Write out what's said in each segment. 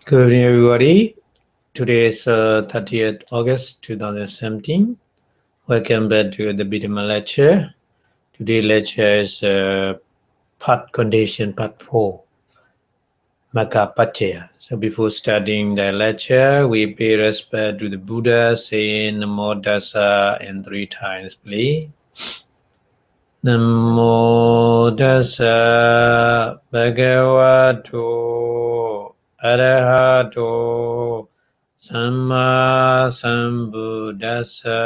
Good evening, everybody. Today is 30th August 2017. Welcome back to the Abhidhamma lecture. Today's lecture is part condition, part 4, Magga Pachaya. So before starting the lecture, we pay respect to the Buddha, saying Namo Tassa and 3 times, please. Namo Tassa Bhagavato Arahato Samma Sambuddhassa.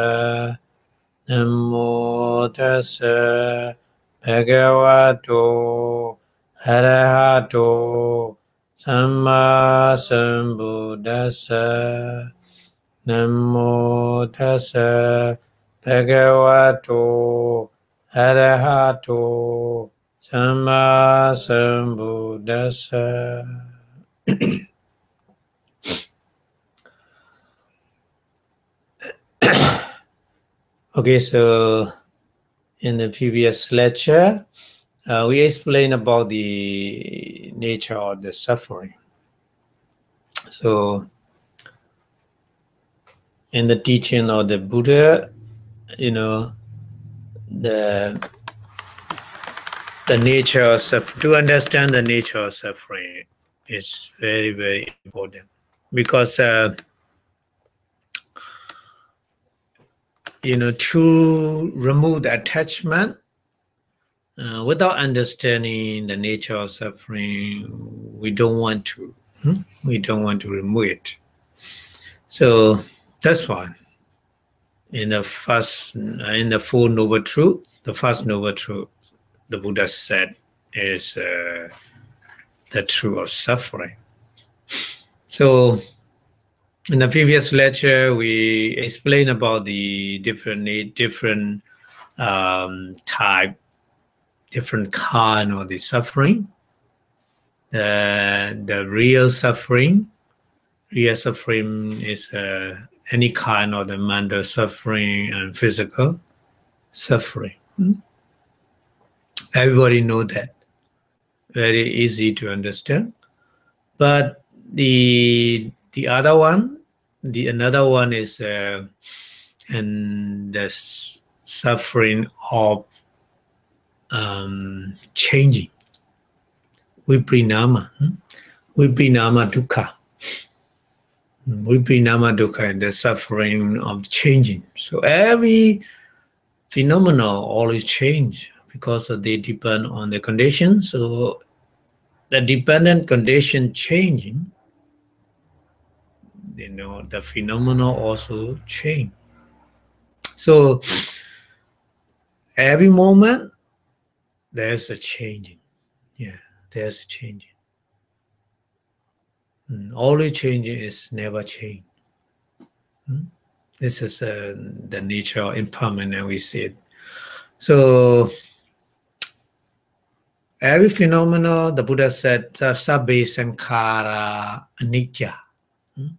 Namo Tassa Bhagavato Arahato Samma Sambuddhassa. Namo Tassa Bhagavato Arahato Samma Sambuddhassa. Okay, so in the previous lecture, we explained about the nature of the suffering. So, in the teaching of the Buddha, the nature of suffering, to understand the nature of suffering is very, very important, because to remove the attachment without understanding the nature of suffering, we don't want to remove it. So that's why in the Four Noble Truth, the first Noble Truth, the Buddha said is the truth of suffering. So in the previous lecture, we explained about the different type, different kind of the suffering. The real suffering is any kind of the mental suffering and physical suffering. Everybody know that. Very easy to understand. But another one is and the suffering of changing, viprinama dukkha. Viprinama dukkha, and the suffering of changing. So every phenomena always change because they depend on the condition. So the dependent condition changing, the phenomena also change. So every moment there's a changing. Yeah, there's a changing. Always changing is never change. This is the nature of impermanent, we see it. So every phenomena, the Buddha said, sabbe sankhara anicca.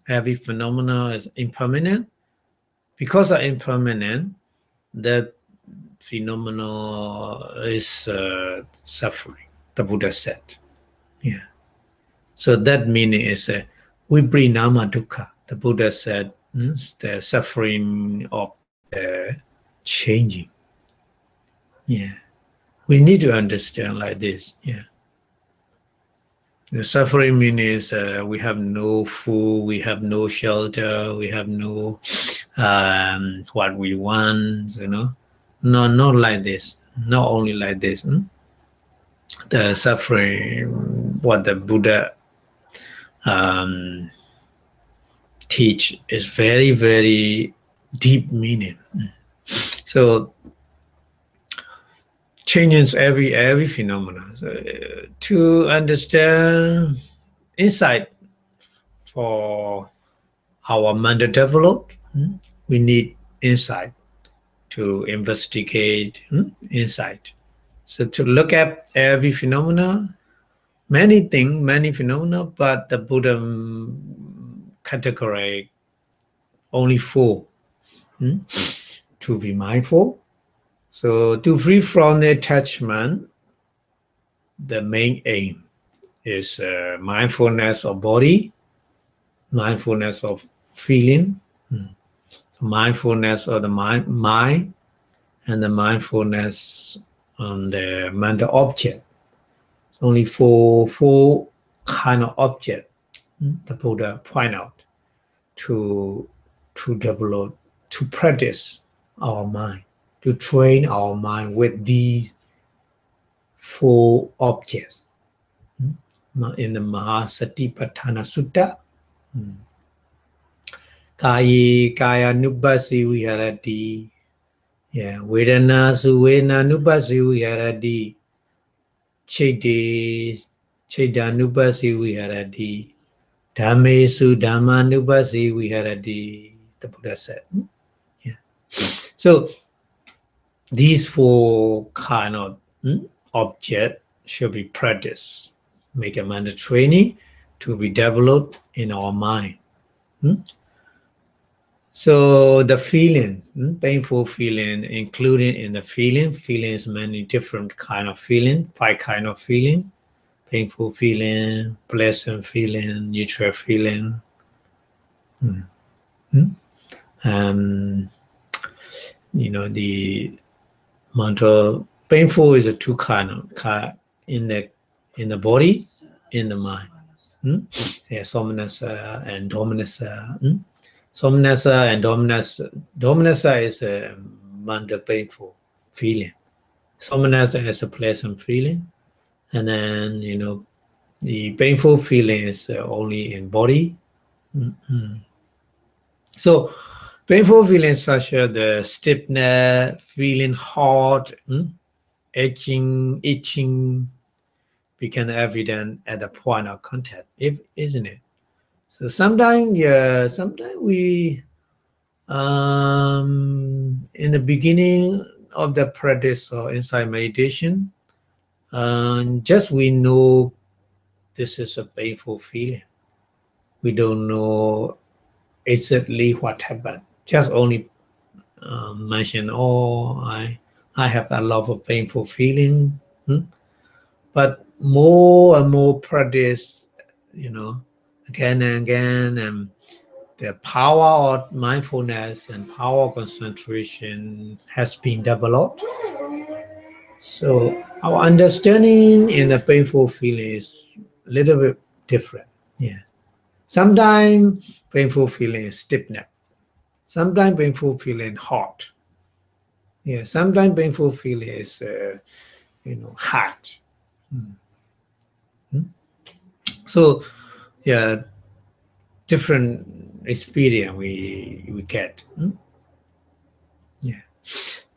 Every phenomena is impermanent. Because of impermanent, that phenomena is suffering, the Buddha said. Yeah. So that meaning is viprinama dukkha. The Buddha said the suffering of changing. Yeah. We need to understand like this. Yeah. The suffering means we have no food, we have no shelter, we have no what we want, No, not like this. Not only like this. The suffering, what the Buddha teach is very, very deep meaning. So changes every phenomenon. So, to understand insight for our mental development, we need insight to investigate insight. So to look at every phenomena, many phenomena, but the Buddha categorize only 4 to be mindful. So to free from the attachment, the main aim is mindfulness of body, mindfulness of feeling, mindfulness of the mind, and the mindfulness on the mental object. Only four kind of object the Buddha point out to develop, to practice our mind, to train our mind with these four objects. In the Mahasatipatthana Sutta, Kaya Nubasi Viharati, Vedana Suvena Nubasi Viharati, Nubasi Viharati, Dhammesu Dhamma Nubasi Viharati, the Buddha said. So these four kind of objects should be practiced, make a mental training to be developed in our mind. So the feeling, painful feeling, including in the feelings, many different kind of feeling, 5 kind of feeling, painful feeling, pleasant feeling, neutral feeling. The mental painful is a 2 kind of in the body, in the mind. Somnasa and dominasa. Somnasa and dominasa is a mental painful feeling. Somnasa is a pleasant feeling, and then the painful feeling is only in body. So painful feelings such as the stiffness, feeling hot, itching become evident at the point of contact, isn't it? So sometimes we in the beginning of the practice or inside meditation, just we know this is a painful feeling. We don't know exactly what happened. Just only mention, I have a lot of painful feeling. But more and more practice, again and again, and the power of mindfulness and power of concentration has been developed. So our understanding in the painful feeling is a little bit different. Sometimes painful feeling is stiffness. Sometimes painful feeling hot. Sometimes painful feeling is hot. So different experience we get.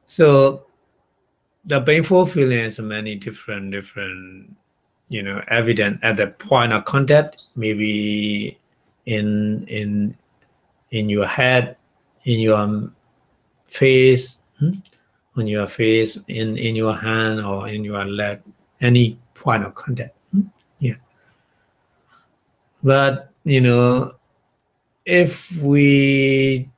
So the painful feeling is many different evident at the point of contact, maybe in your head, in your face, on your face, in your hand or in your leg, any point of contact. But if we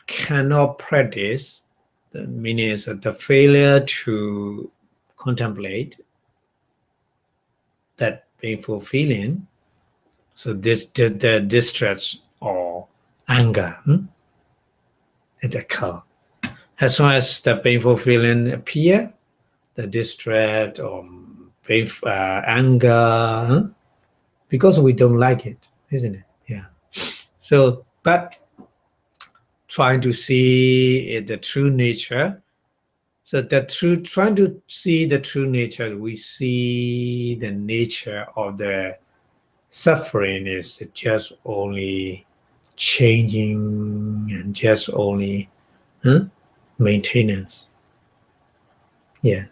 cannot practice, the meaning is that the failure to contemplate that painful feeling, so the distress or anger, it occurs. As soon as the painful feeling appear, the distress or painful anger, because we don't like it, isn't it? So, but trying to see the true nature. So trying to see the true nature, we see the nature of the suffering is just only changing and just only maintenance. The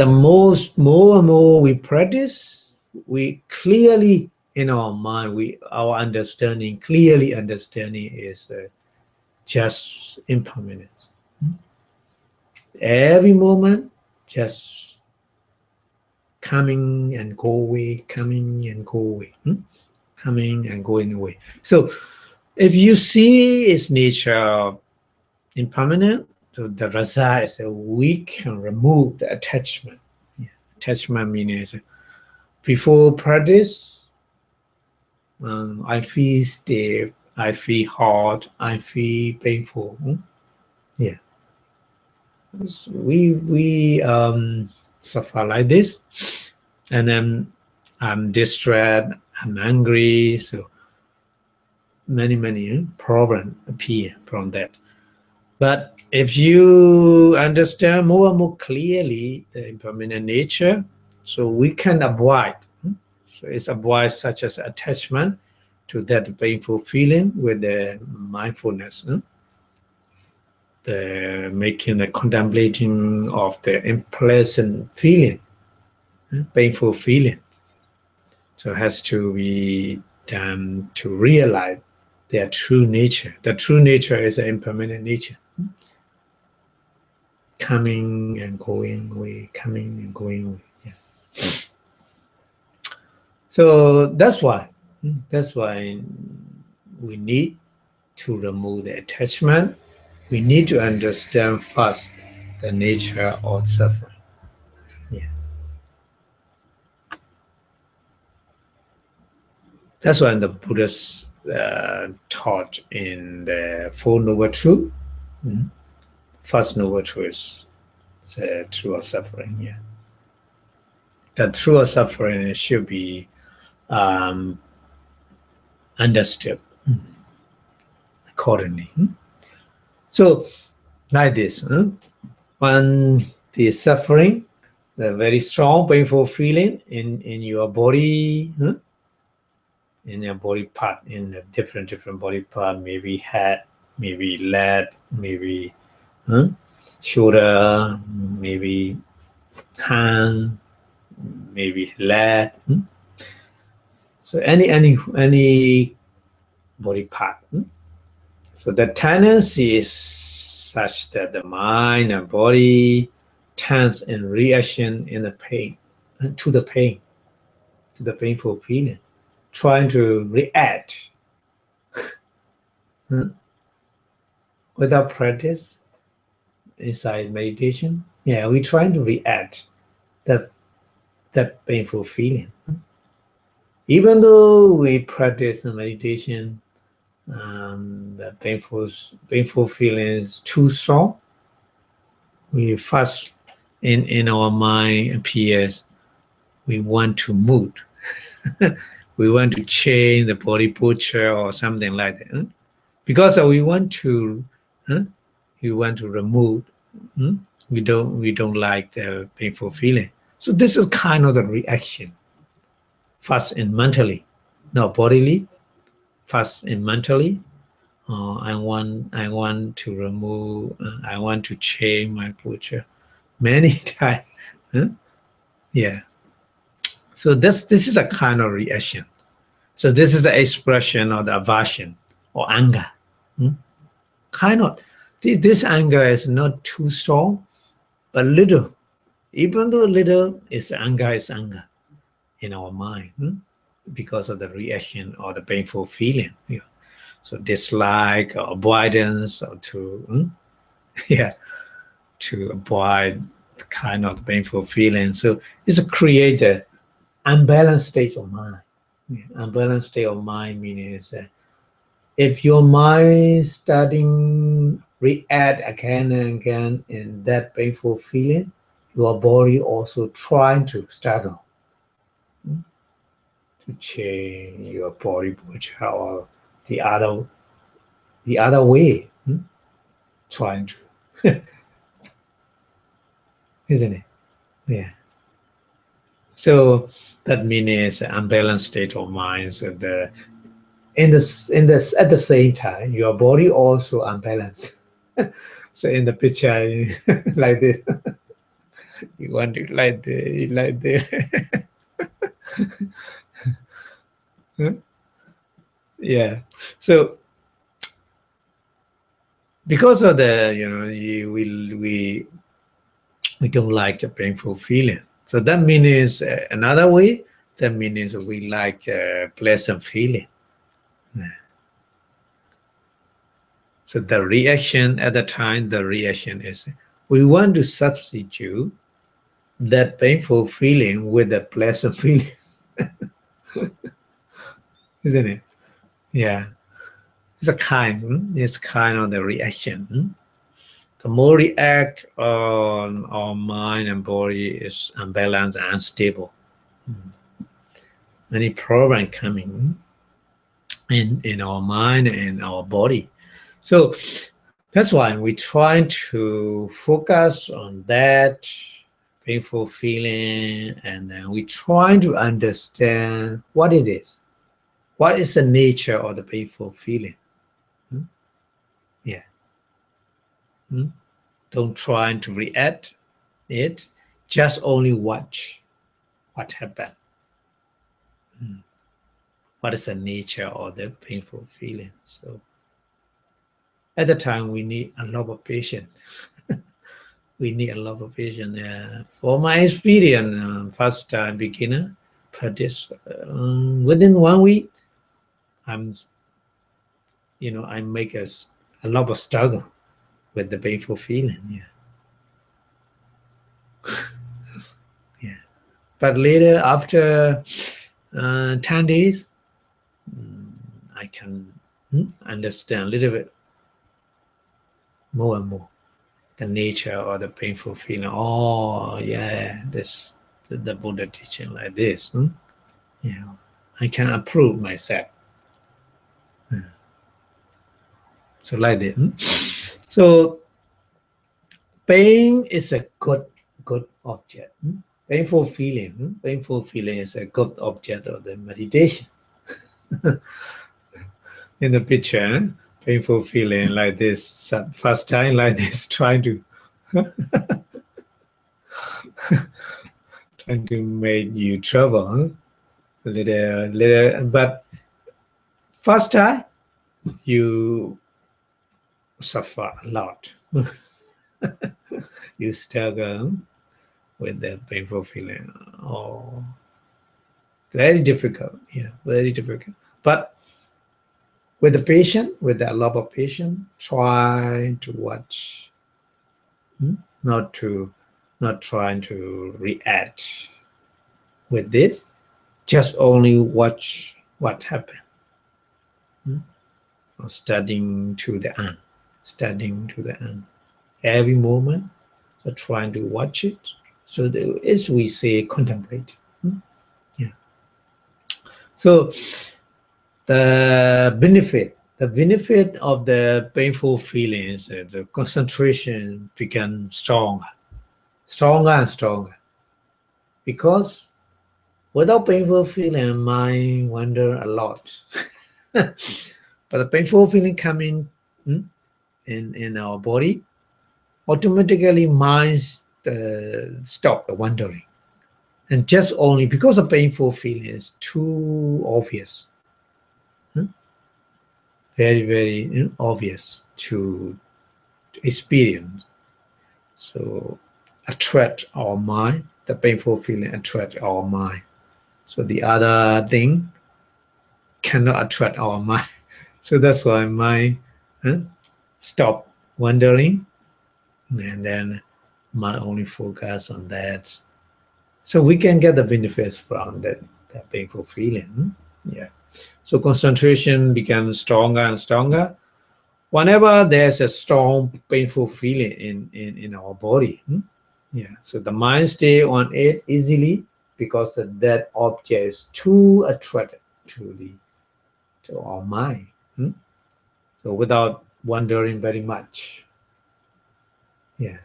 more and more we practice, we clearly in our mind, our understanding is just impermanence. Every moment, just coming and go away, coming and go away, coming and going away. So if you see its nature impermanent, so the result is that we can remove the attachment. Attachment means before practice, I feel stiff, I feel hot, I feel painful. Yeah, we suffer like this, and then I'm distressed, I'm angry, so many problems appear from that. But if you understand more and more clearly the impermanent nature, so we can avoid. So it's avoid such as attachment to that painful feeling with the mindfulness, the making the contemplating of the unpleasant feeling, painful feeling. So it has to be done to realize their true nature. The true nature is an impermanent nature, coming and going away, coming and going away. Yeah. So that's why we need to remove the attachment. We need to understand first the nature of suffering. Yeah. That's why the Buddha's taught in the Four Noble Truths. First noble truth is the truth of suffering. Yeah. The truth of suffering should be understood accordingly. So, like this, when the suffering, the very strong, painful feeling in your body, in your body part, in a different body part, maybe head, maybe leg, maybe shoulder, maybe hand, maybe leg. So any body part. So the tendency is such that the mind and body tense in reaction in the pain, to the pain, to the painful feeling, trying to react without practice inside meditation. Yeah, we're trying to react that painful feeling. Even though we practice the meditation, the painful feeling is too strong. We first in our mind appears we want to move. We want to change the body posture or something like that. Because we want to remove. We don't like the painful feeling. So this is kind of the reaction. First in mentally, not bodily. First in mentally. I want to remove. I want to change my posture. Many times. Yeah. So this is a kind of reaction. So this is the expression of the aversion or anger. Kind of. This anger is not too strong, but little. Even though little is anger in our mind because of the reaction or the painful feeling. Yeah. So dislike or avoidance or to to avoid the kind of painful feeling. So it's a create an unbalanced state of mind. Yeah. Unbalanced state of mind means if your mind starting react again and again in that painful feeling, your body also trying to struggle to change your body posture or the other way, trying to, isn't it? Yeah. So that means unbalanced state of mind. So at the same time, your body also unbalanced. So in the picture, like this, you want to like this. Yeah. So because of the we don't like the painful feeling. So that means another way. That means we like pleasant feeling. So the reaction at the time, the reaction is we want to substitute that painful feeling with a pleasant feeling. isn't it? Yeah, it's kind of the reaction. The more react on our mind and body is unbalanced and unstable. Many problems coming in our mind and our body. So that's why we try to focus on that painful feeling, and then we try to understand what it is. What is the nature of the painful feeling? Hmm? Yeah. Hmm? Don't try to react it. Just only watch what happened. What is the nature of the painful feeling? So at the time, we need a lot of patience. We need a lot of patience. For my experience, first time beginner practice, within 1 week, I'm, I make a lot of struggle with the painful feeling. Yeah, yeah. But later, after 10 days, I can understand a little bit more and more the nature or the painful feeling. Oh, yeah, this the Buddha teaching like this. Yeah, I can approve myself. So like that. So pain is a good object. Painful feeling. Painful feeling is a good object of the meditation. In the picture, painful feeling like this, first time like this, trying to make you trouble. Little, but first time you suffer a lot. You struggle with that painful feeling. Oh, very difficult. Yeah, very difficult. But with the patient, with a lot of patient, try to watch, not to, not trying to react with this. Just only watch what happened. Studying to the end, studying to the end. Every moment, so trying to watch it. So as we say, contemplate. Yeah. So the benefit of the painful feelings, the concentration becomes stronger and stronger. Because without painful feeling, mind wander a lot. But the painful feeling coming in our body, automatically mind stop the wandering. And just only because the painful feeling is too obvious, very, very obvious to experience. So attract our mind, the painful feeling attract our mind. So the other thing cannot attract our mind. So that's why mind stop wandering, and then mind only focus on that. So we can get the benefits from that painful feeling. Yeah. So concentration becomes stronger and stronger. Whenever there's a strong painful feeling in our body, yeah, so the mind stay on it easily because that object is too attracted to our mind. So without wondering very much. Yeah.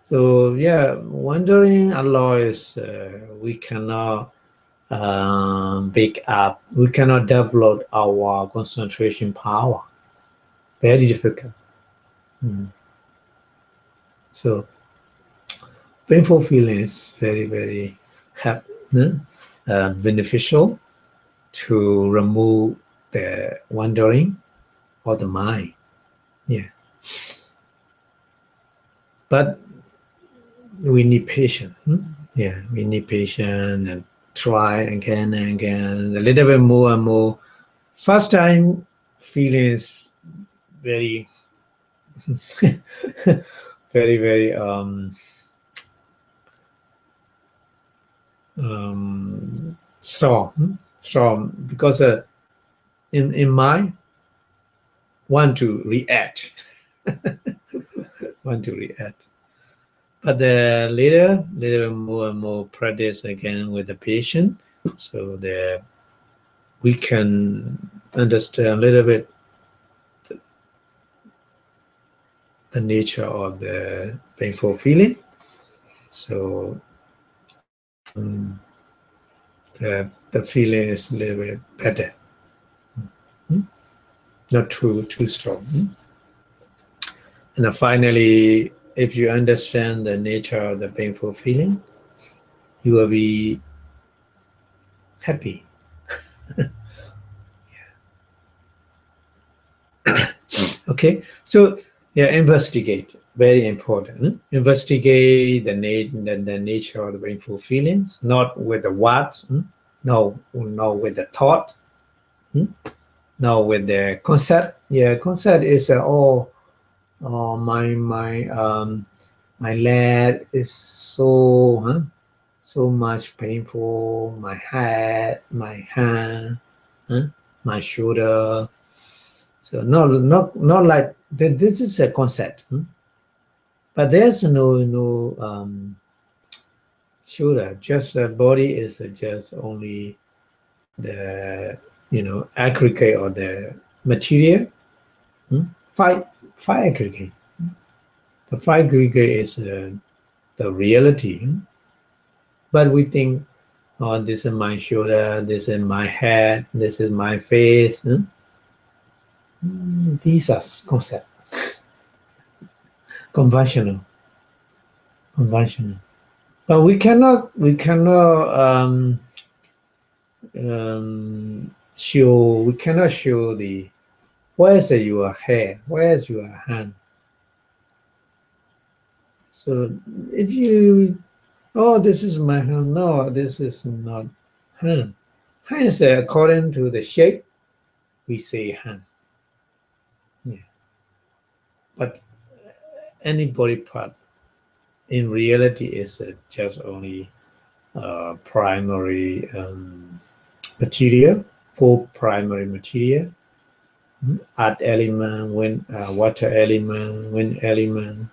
So yeah, wondering a lot is we cannot pick up. We cannot develop our concentration power. Very difficult. So painful feelings very, very beneficial to remove the wandering of the mind. Yeah, but we need patience. Yeah, we need patience and try again and again, a little bit more and more. First time feelings very, very, very strong. strong because in mind want to react, want to react. But later more and more practice again with the patient, so that we can understand a little bit the nature of the painful feeling. So the feeling is a little bit better, not too strong. And then finally, if you understand the nature of the painful feeling, you will be happy. Okay, so yeah, investigate, very important. Investigate the nature of the painful feelings, not with the what, no, with the thought, no, with the concept. Yeah, concept is my leg is so much painful. My head, my hand, my shoulder. So not like this is a concept, but there's no shoulder. Just the body is just only the aggregate or the material. Five aggregate. The five aggregate is the reality. But we think, oh, this is my shoulder, this is my head, this is my face. These are concepts, conventional. But we cannot show the where's your hair, where's your hand. So if you, oh, this is my hand, no, this is not hand. Hand is according to the shape, we say hand. Yeah. But any body part in reality is just only primary material, four primary material: earth element, wind, water element, wind element,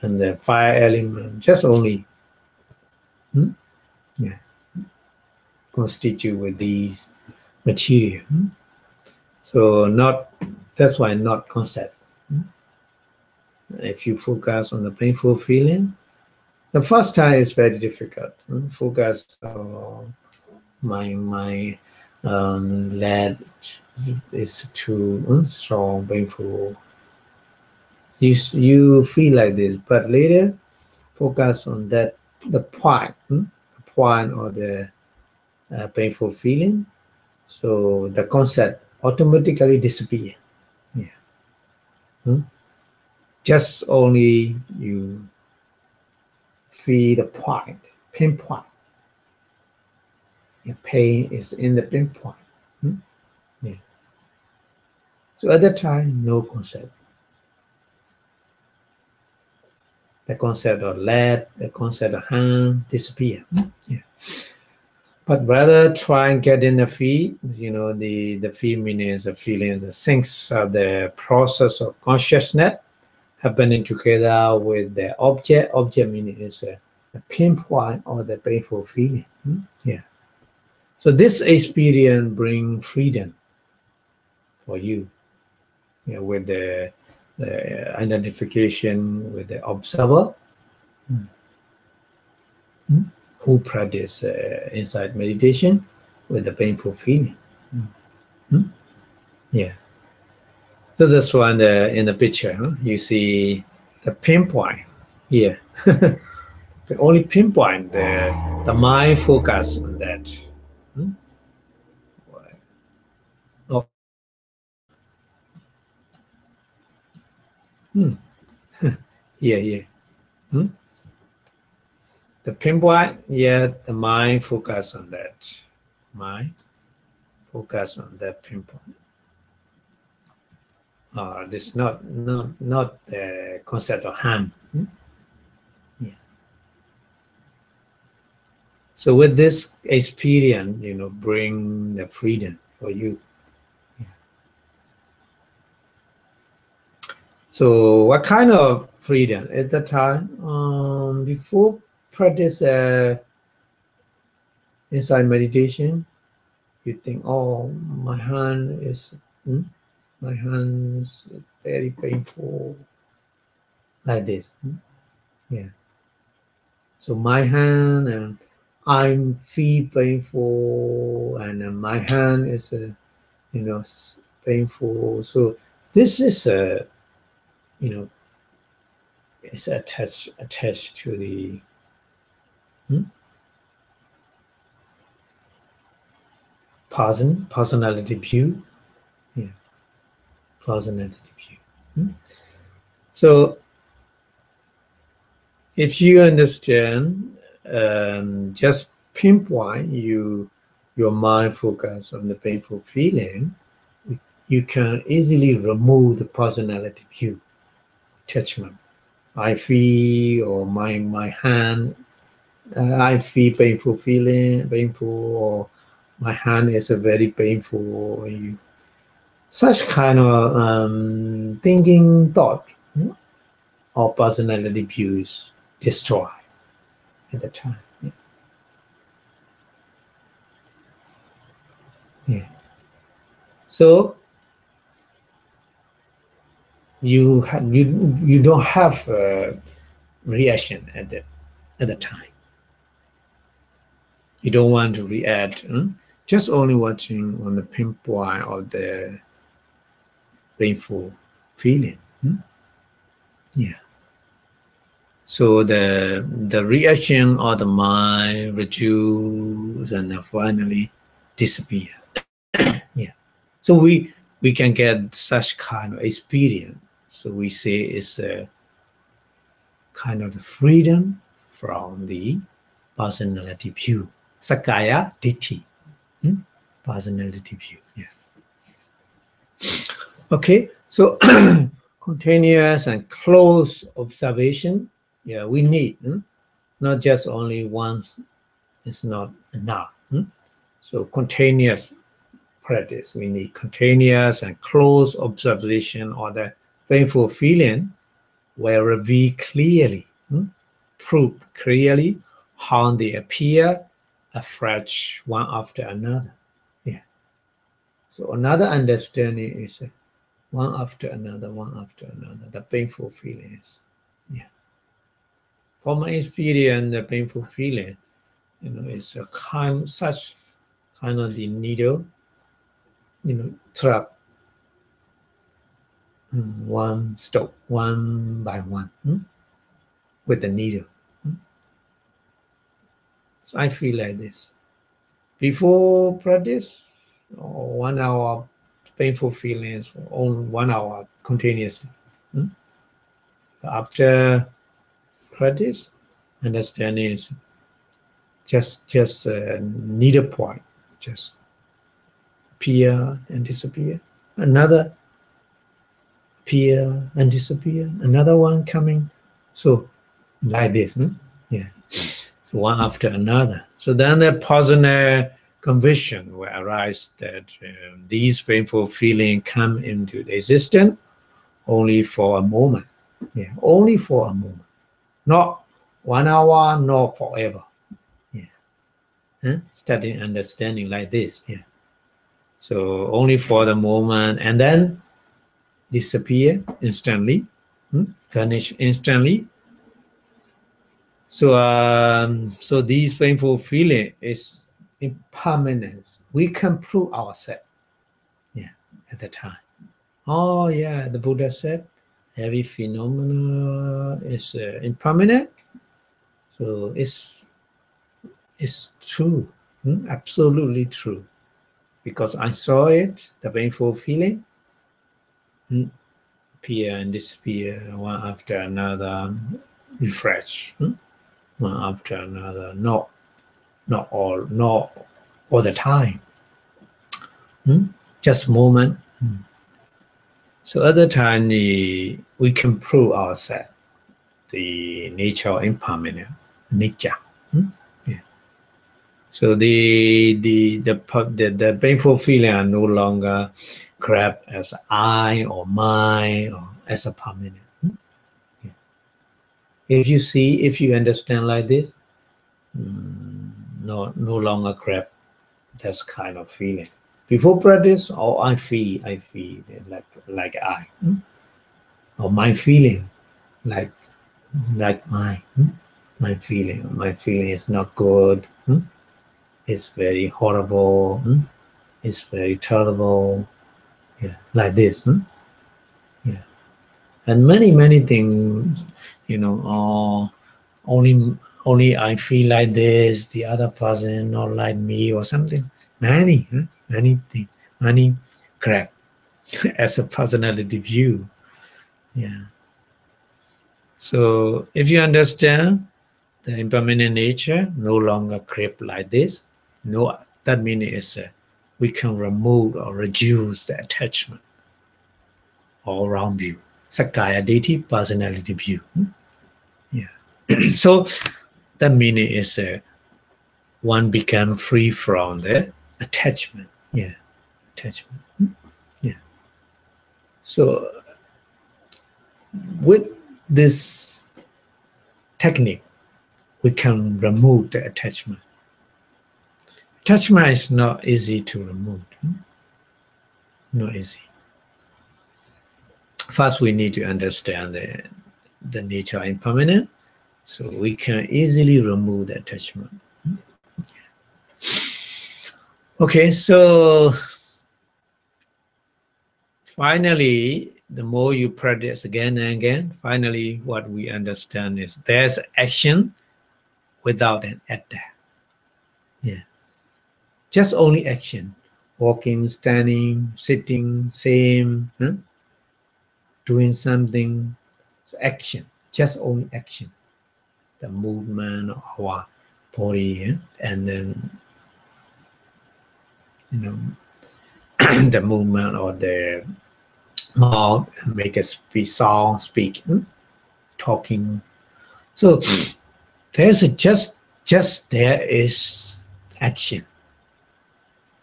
and the fire element. Just only constitute with these material. So that's why not concept. If you focus on the painful feeling, the first time is very difficult. Focus on my leg is too strong, painful. You feel like this, but later focus on the point, or the painful feeling. So the concept automatically disappear. Yeah. Just only you feel the point, pinpoint. Your pain is in the pinpoint. Yeah. So at that time, no concept. The concept of leg, the concept of hand disappear. Yeah. But rather try and get in the feet. The feet means the feeling, the things are the process of consciousness happening together with the object. Object meaning is a pinpoint or the painful feeling. Yeah. So this experience brings freedom for you. With the identification with the observer who practice inside meditation with the painful feeling. Yeah. So this one in the picture, you see the pinpoint here. The only pinpoint, the mind focus on that. Oh. Here. The pinpoint, the mind focus on that. Mind focus on that pinpoint. This is not the concept of hand. Yeah. So with this experience, bring the freedom for you. So what kind of freedom at the time? Before practice inside meditation, you think, oh, my hand is very painful, like this. Yeah. So my hand and I'm feel painful, and my hand is painful. So this is it's attached to the personality view. Yeah, personality view. So if you understand, just pinpoint your mind focus on the painful feeling, you can easily remove the personality view attachment. I feel, or my hand, I feel painful, or my hand is a very painful. Such kind of thinking thought or personality views destroy at the time. Yeah. So you don't have a reaction at the time. You don't want to react. Just only watching on the pinpoint of the painful feeling. Yeah. So the reaction of the mind reduce and then finally disappear. Yeah. So we can get such kind of experience. So we say it's a kind of the freedom from the personality view. Sakaya Ditti. Personality view. Yeah. Okay. So continuous and close observation. Yeah, we need. Not just only once. It's not enough. So continuous practice. We need continuous and close observation or the painful feeling where we clearly prove clearly how they appear afresh one after another. Yeah. So another understanding is one after another, the painful feelings. Yeah. From my experience, the painful feeling, is such kind of the needle, trap one stop, one by one, with the needle. So I feel like this. Before practice, 1 hour painful feelings, on 1 hour continuously. After practice, understanding is just a needle point, just appear and disappear. Another appear and disappear. Another one coming. So like this. Yeah. So one after another. So then the personal conviction will arise that these painful feelings come into existence only for a moment. Yeah, only for a moment. Not 1 hour, not forever. Yeah. Starting understanding like this. Yeah. So only for the moment and then disappear instantly, vanish instantly. So these painful feeling is impermanent. We can prove ourselves. Yeah, at the time. Oh yeah, the Buddha said every phenomena is impermanent. So it's true, absolutely true, because I saw it, the painful feeling, appear and disappear one after another, refresh, one after another. Not all the time. Just moment. So other time we can prove ourselves the nature of impermanent, nature. Yeah. So the painful feeling are no longer grabbed as I or mine or as a permanent. Yeah. If you understand like this, no longer grab this kind of feeling. Before practice, oh, I feel like I, or my feeling like mine. My feeling is not good. It's very horrible. It's very terrible. Yeah, like this. Yeah, and many things. Or only I feel like this. The other person not like me or something. Many things. Many crap as a personality view. Yeah. So if you understand the impermanent nature, no longer creep like this. No, that means we can remove or reduce the attachment all around view. Sakaya Deity personality view. Yeah. So that meaning is one become free from the attachment. Yeah, attachment. Yeah. So with this technique, we can remove the attachment. Attachment is not easy to remove. Not easy. First, we need to understand the nature of impermanent, so we can easily remove the attachment. Okay, so finally, the more you practice again and again, finally what we understand is there's action without an actor. Yeah. Just only action. Walking, standing, sitting, same, doing something. So action. Just only action. The movement of our body, and then the movement of the mouth and make us speak, sound, speak, talking. So there's there is action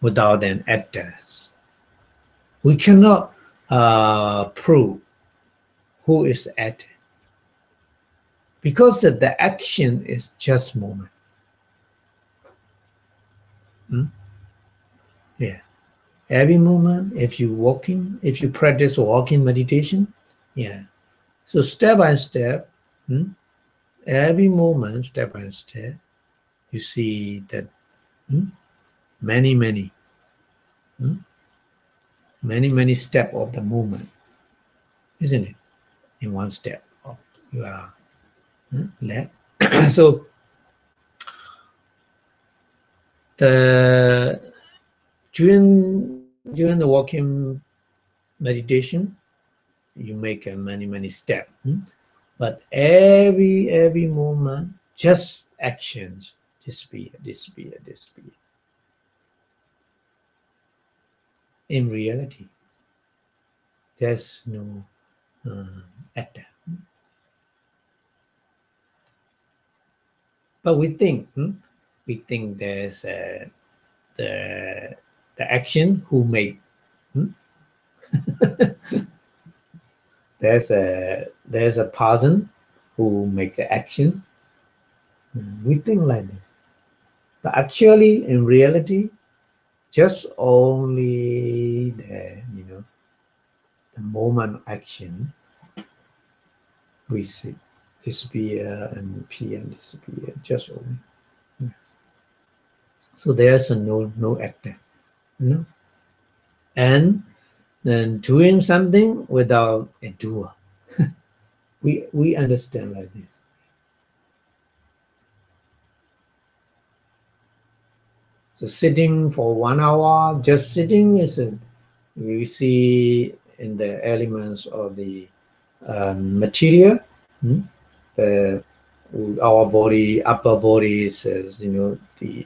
without an actors. We cannot prove who is actor because the action is just moment. Yeah. Every moment, if you practice walking meditation, yeah. So step by step, every moment, step by step, you see that many steps of the movement, isn't it? In one step of your left. So during the walking meditation, you make many steps, but every moment, just actions, disappear. In reality, there's no actor. But we think there's the action who made. There's a person who make the action. We think like this, but actually, in reality, just only the moment action we see disappear and appear and disappear, just only. So there's a no actor, and then doing something without a doer. We understand like this. So sitting for 1 hour, just sitting we see in the elements of the material, our body, upper body is the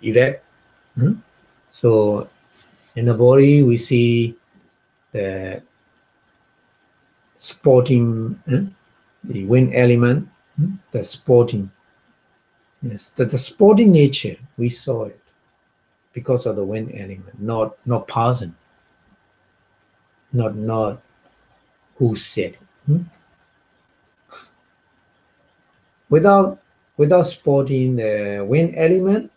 erect. So in the body we see the sporting, the wind element, the sporting. Yes, the sporting nature, we saw it. because of the wind element, not person, not who said. Without supporting the wind element,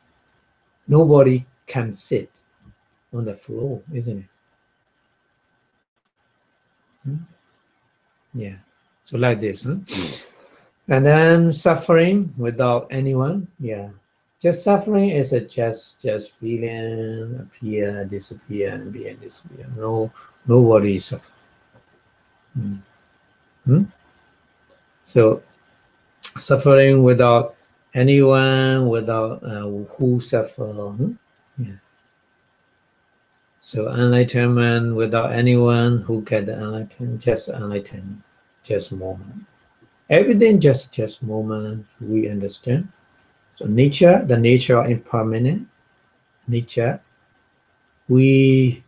nobody can sit on the floor, isn't it? Yeah. So like this, and then suffering without anyone. Yeah. Just suffering is a just feeling, appear, disappear, and be and disappear. Nobody is suffering. So suffering without anyone, without who suffer. Yeah. So enlightenment without anyone who get the enlightenment, just enlightenment, just moment. Everything just moment. We understand. So nature, the nature of impermanent nature, we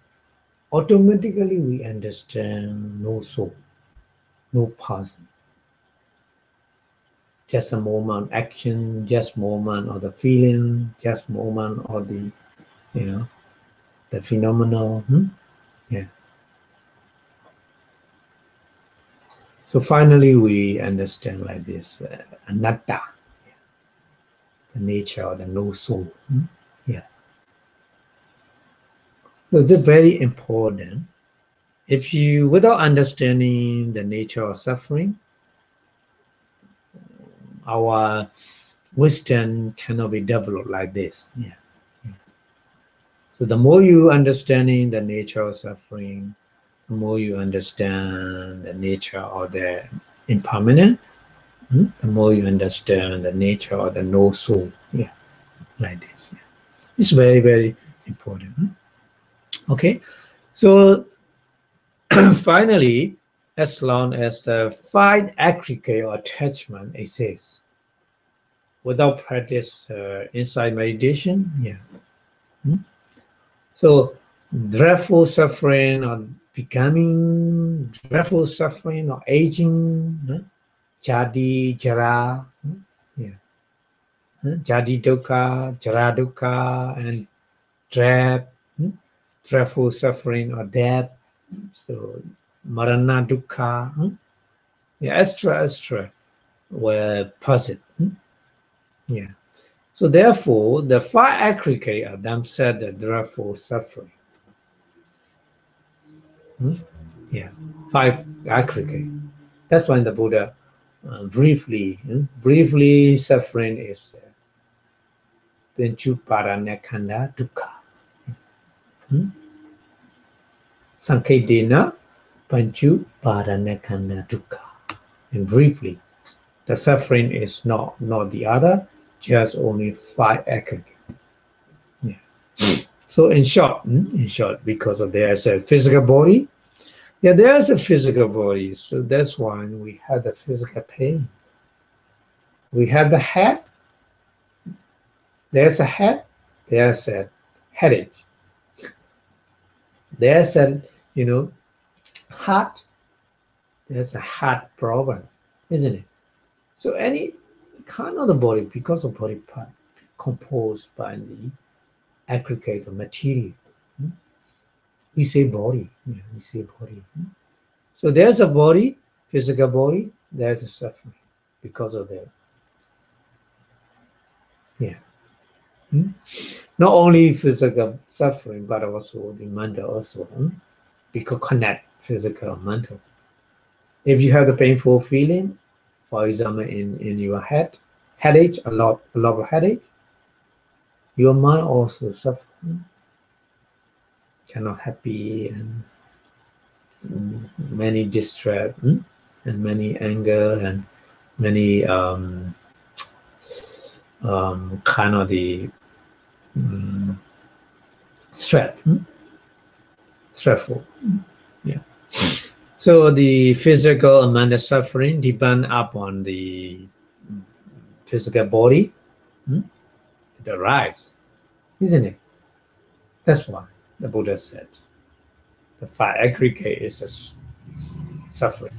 automatically we understand no soul, no person. Just a moment action, just moment of the feeling, just moment of the the phenomenal. Yeah. So finally we understand like this anatta, the nature of the no soul. Yeah. So this is very important. If you, without understanding the nature of suffering, our wisdom cannot be developed like this. Yeah. So the more you understanding the nature of suffering, the more you understand the nature of the impermanent, the more you understand the nature of the no soul. Yeah, like this. Yeah. It's very, very important. Okay, so finally, as long as the five aggregate or attachment exists, without practice inside meditation, yeah. So dreadful suffering or becoming dreadful suffering or aging, jadi, jara, yeah. Jadi dukkha, jara dukkha, and dreadful suffering or death. So marana dukkha, yeah, extra, were positive. Yeah. So therefore, the five aggregate of them said the dreadful suffering. Yeah, five aggregate. That's why the Buddha briefly suffering is Panchuparanekanda dukkha. Sanketena Panchuparanekanda dukkha. And briefly, the suffering is not the other, just only five aggregate. Yeah. So in short, because of there's a physical body, yeah, there's a physical body, so that's why we have the physical pain. We have the head. There's a head. There's a headache. There's a heart. There's a heart problem, isn't it? So any kind of the body, because of body part composed by the aggregate of material, we say body. Yeah, we say body. So there's a body, physical body. There's a suffering because of that. Yeah. Not only physical suffering, but also the mental also, because connect physical and mental. If you have the painful feeling, for example, in your headache, a lot of headache, your mind also suffering, cannot happy and many distress and many anger and many kind of the stressful. Yeah. So the physical and mental suffering depend upon the physical body, the rise, isn't it? That's why the Buddha said the five aggregate is a suffering.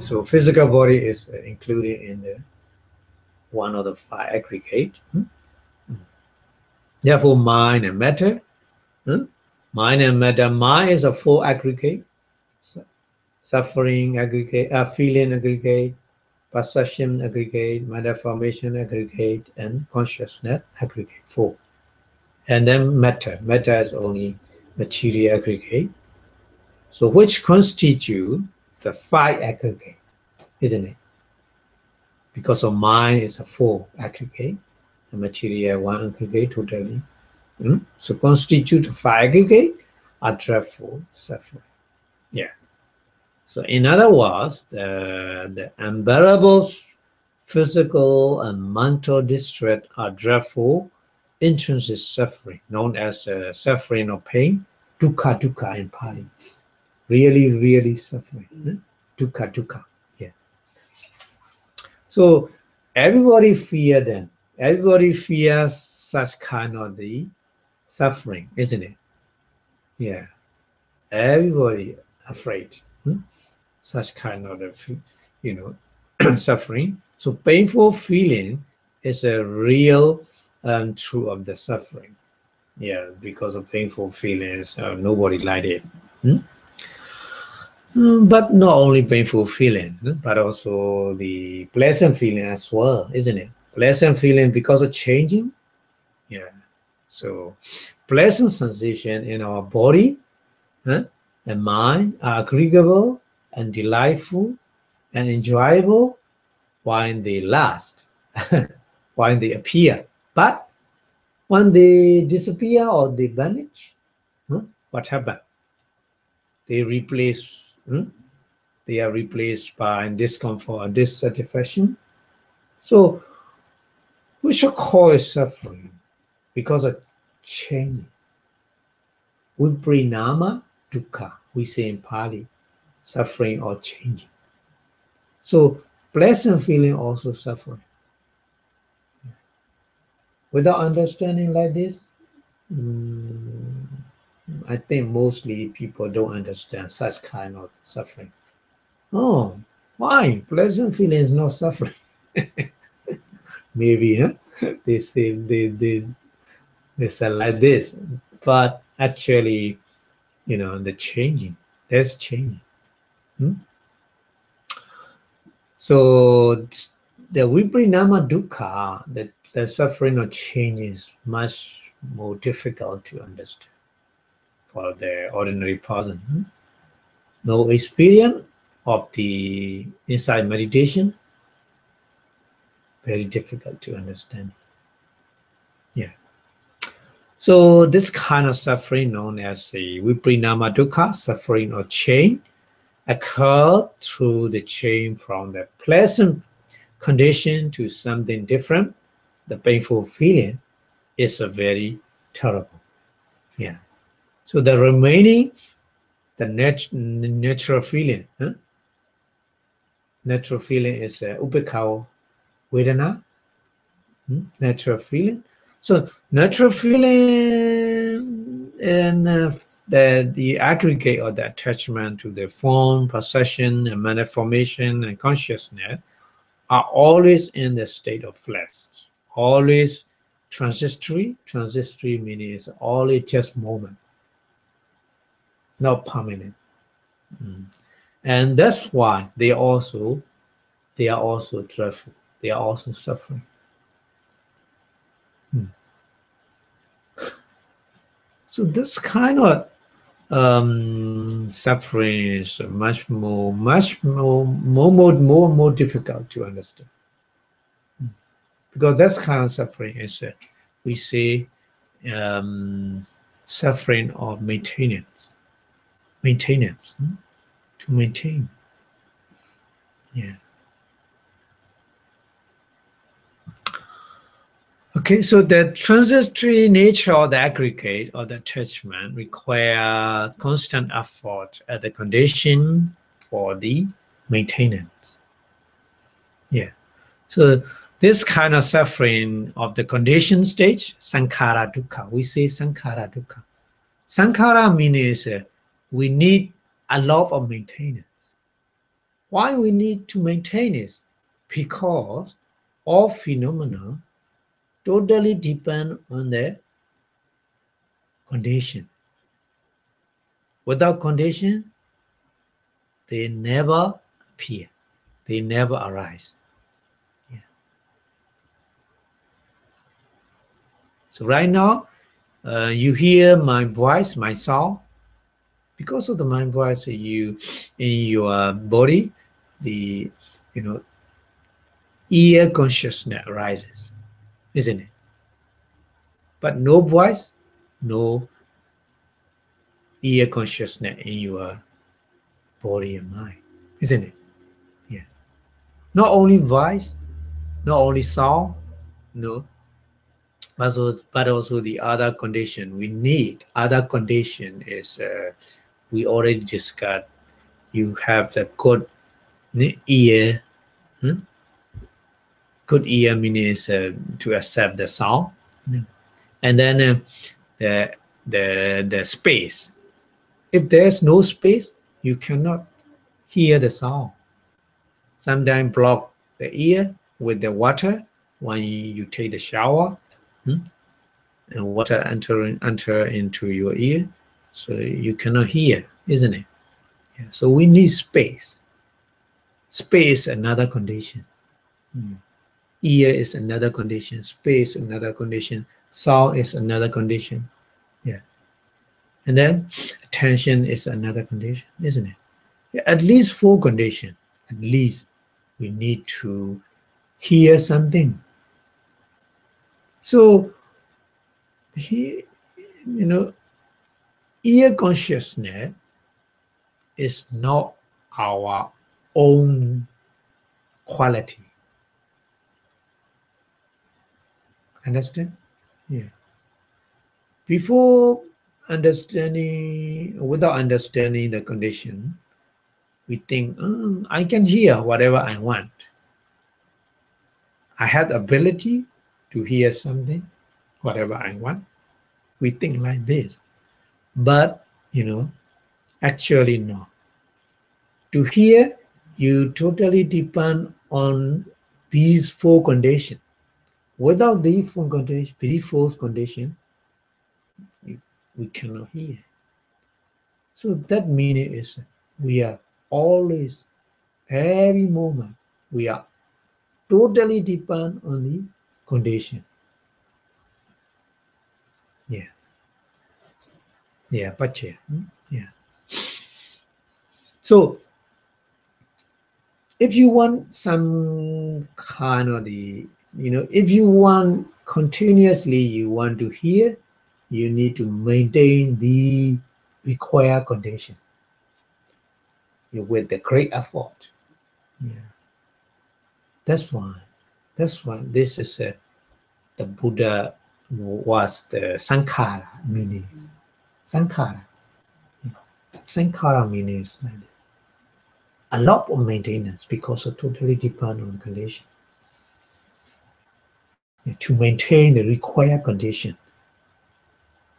So physical body is included in the one of the five aggregate. Therefore, mind and matter. Mind and matter. Mind is a full aggregate. Suffering aggregate, feeling aggregate, perception aggregate, matter formation aggregate, and consciousness aggregate. 4. And then matter. Matter is only material aggregate. So which constitute the 5 aggregate, isn't it? Because of mind is a 4 aggregate, and material 1 aggregate totally. So constitute 5 aggregate are therefore suffering. Yeah. So in other words, the unbearable physical and mental distress are therefore intrinsic suffering, known as suffering or pain, dukkha dukkha in Pali. Really, really suffering. Dukkha dukkha. Yeah. So everybody fear them. Everybody fears such kind of the suffering, isn't it? Yeah. Everybody afraid. Such kind of suffering. So painful feeling is a real truth of the suffering. Yeah, because of painful feelings, nobody liked it. But not only painful feeling, but also the pleasant feeling as well, isn't it? Pleasant feeling because of changing. Yeah. So pleasant sensation in our body and mind are agreeable and delightful and enjoyable while they last, while they appear. But when they disappear or they vanish, what happens? They they are replaced by discomfort or dissatisfaction. So we should call it suffering because of change. Vibrinama dukkha, we say in Pali, suffering or changing. So pleasant feeling also suffering. Without understanding like this, I think mostly people don't understand such kind of suffering. Oh, why? Pleasant feeling is not suffering. Maybe, huh? They say they say like this, but actually, the changing. There's changing. So the vibrinama dukkha, the suffering or change is much more difficult to understand for the ordinary person. No experience of the inside meditation, very difficult to understand. Yeah. So this kind of suffering, known as the vibrinama dukkha, suffering or change, occur through the change from the pleasant condition to something different. The painful feeling is a very terrible. Yeah. So the remaining, the natural feeling, natural feeling is upekha vedana, natural feeling. So natural feeling and the aggregate or the attachment to the form, possession, and manner formation and consciousness are always in the state of flesh, always transitory. Transitory meaning it's always just moment, not permanent. And that's why they are also dreadful. They are also suffering. So this kind of suffering is much more difficult to understand, because that's kind of suffering is we say suffering of maintenance, to maintain. Yeah. Okay, so the transitory nature of the aggregate or the attachment require constant effort as the condition for the maintenance. Yeah. So this kind of suffering of the condition stage, sankhara dukkha, we say sankhara dukkha. Sankhara means we need a lot of maintenance. Why we need to maintain it? Because all phenomena totally depend on the condition. Without condition, they never appear. They never arise. Yeah. So right now, you hear my voice, my sound. Because of the mind voice, you in your body, the ear consciousness arises, isn't it? But no voice, no ear consciousness in your body and mind, isn't it? Yeah. Not only voice, not only sound, no, but also the other condition we need. Other condition is we already discussed. You have the good ear. Good ear means to accept the sound, and then the space. If there's no space, you cannot hear the sound. Sometimes block the ear with the water when you take the shower, and water enter into your ear, so you cannot hear, isn't it? Yeah. So we need space. Space, another condition. Ear is another condition. Space, another condition. Sound is another condition. Yeah. And then attention is another condition, isn't it? Yeah, at least 4 conditions. At least we need to hear something. So he, ear consciousness is not our own quality. Understand? Yeah. Before without understanding the condition, we think, I can hear whatever I want. I have the ability to hear something, whatever I want. We think like this. But, actually no. To hear, you totally depend on these 4 conditions. Without these 4 conditions, we cannot hear. So that meaning is we are always, every moment, we are totally depend on the condition. Yeah. Yeah, pache. Yeah. So if you want some kind of if you want continuously, you want to hear, you need to maintain the required condition with the great effort. Yeah. That's why this is the Buddha was the sankhara meaning. Sankhara. Sankhara means like a lot of maintenance because it totally depends on condition. To maintain the required condition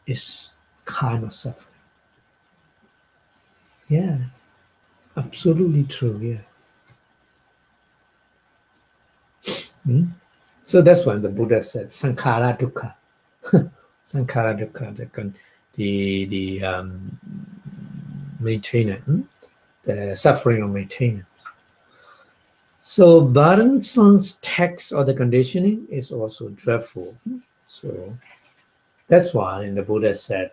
is kind of suffering. Yeah, absolutely true. Yeah. So that's when the Buddha said sankhara dukkha. Sankhara dukkha, the maintenance, the suffering of maintenance. So burdensome tax or the conditioning is also dreadful. So that's why the Buddha said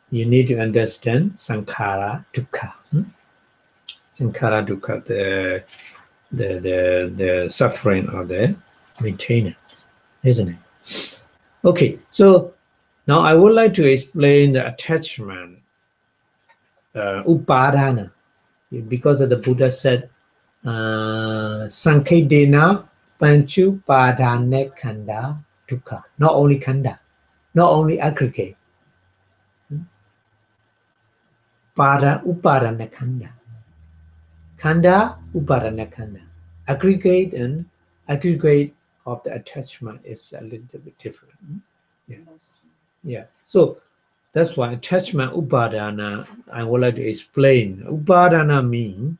you need to understand sankhara dukkha. Sankhara dukkha, the suffering of the maintenance, isn't it? Okay, so now I would like to explain the attachment, upadana, because of the Buddha said, Sankhedena panchu padane khanda dukkha. Not only khanda, not only aggregate. Pada upadana khanda. Khanda upadana khanda. Aggregate and aggregate of the attachment is a little bit different. Yeah. Yeah. So that's why attachment upadana, I would like to explain. Upadana means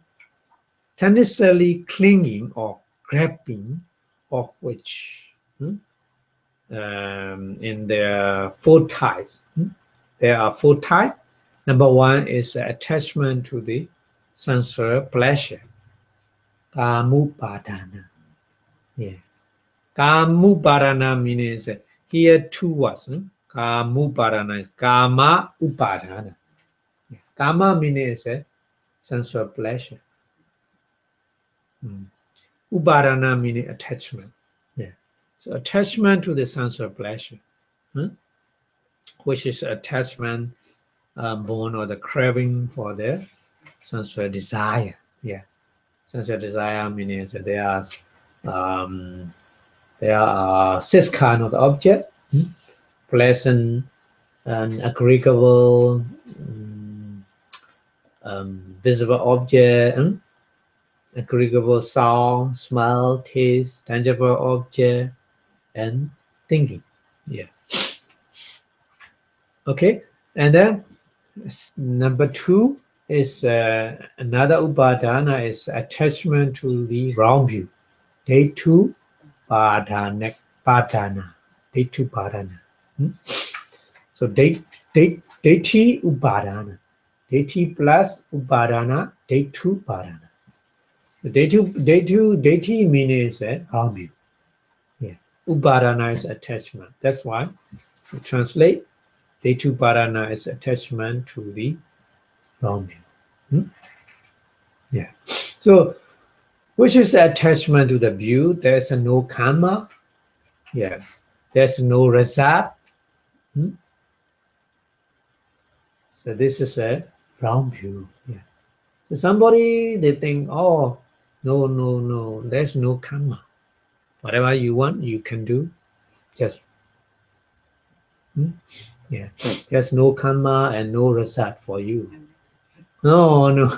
tendency clinging or grabbing, of which in their 4 types. There are 4 types. Number 1 is attachment to the sensual pleasure. Kamupadana. Yeah. Kamupadana means here 2 words. Kamupadana is Kama Upadana. Yeah. Kama means sensual pleasure. Upadana meaning attachment. Yeah. So attachment to the sensual pleasure, which is attachment born or the craving for the sensual desire. Yeah. Sensual desire means that there are 6 kinds of object, pleasant and agreeable, visible object, agreeable sound, smell, taste, tangible object, and thinking. Yeah. Okay. And then number 2 is another upadana is attachment to the wrong view. Day 2 padana. Day 2 padana. So day 3 upadana. Day 3 plus upadana. Day 2 padana. Day 3 means wrong view. Yeah. Upadana is attachment. That's why we translate. Day 2 padana is attachment to the wrong view. Yeah. So, which is attachment to the view? There's no karma. Yeah. There's no result. So this is a wrong view. Yeah. So somebody they think, oh, no, there's no karma. Whatever you want, you can do. Just yeah. There's no karma and no result for you. No.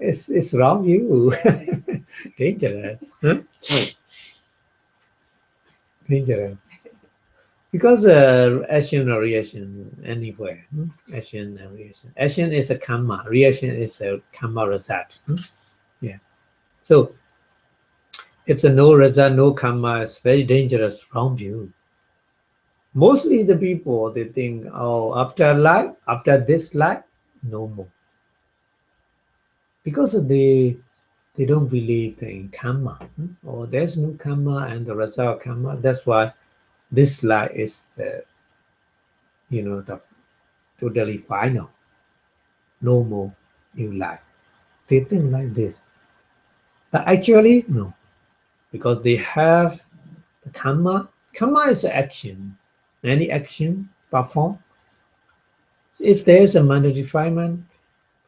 It's wrong view. Dangerous. Dangerous. Because action or reaction anywhere. Action and reaction. Action is a karma. Reaction is a karma result. Yeah. So if the no result, no karma is very dangerous, wrong view. Mostly the people they think, oh, after life, after this life, no more. Because they don't believe in karma. Or there's no karma and the result of karma. That's why this life is the the totally final. No more new life. They think like this. But actually, no. Because they have the karma. Karma is action. Any action performed. If there is a mental defilement,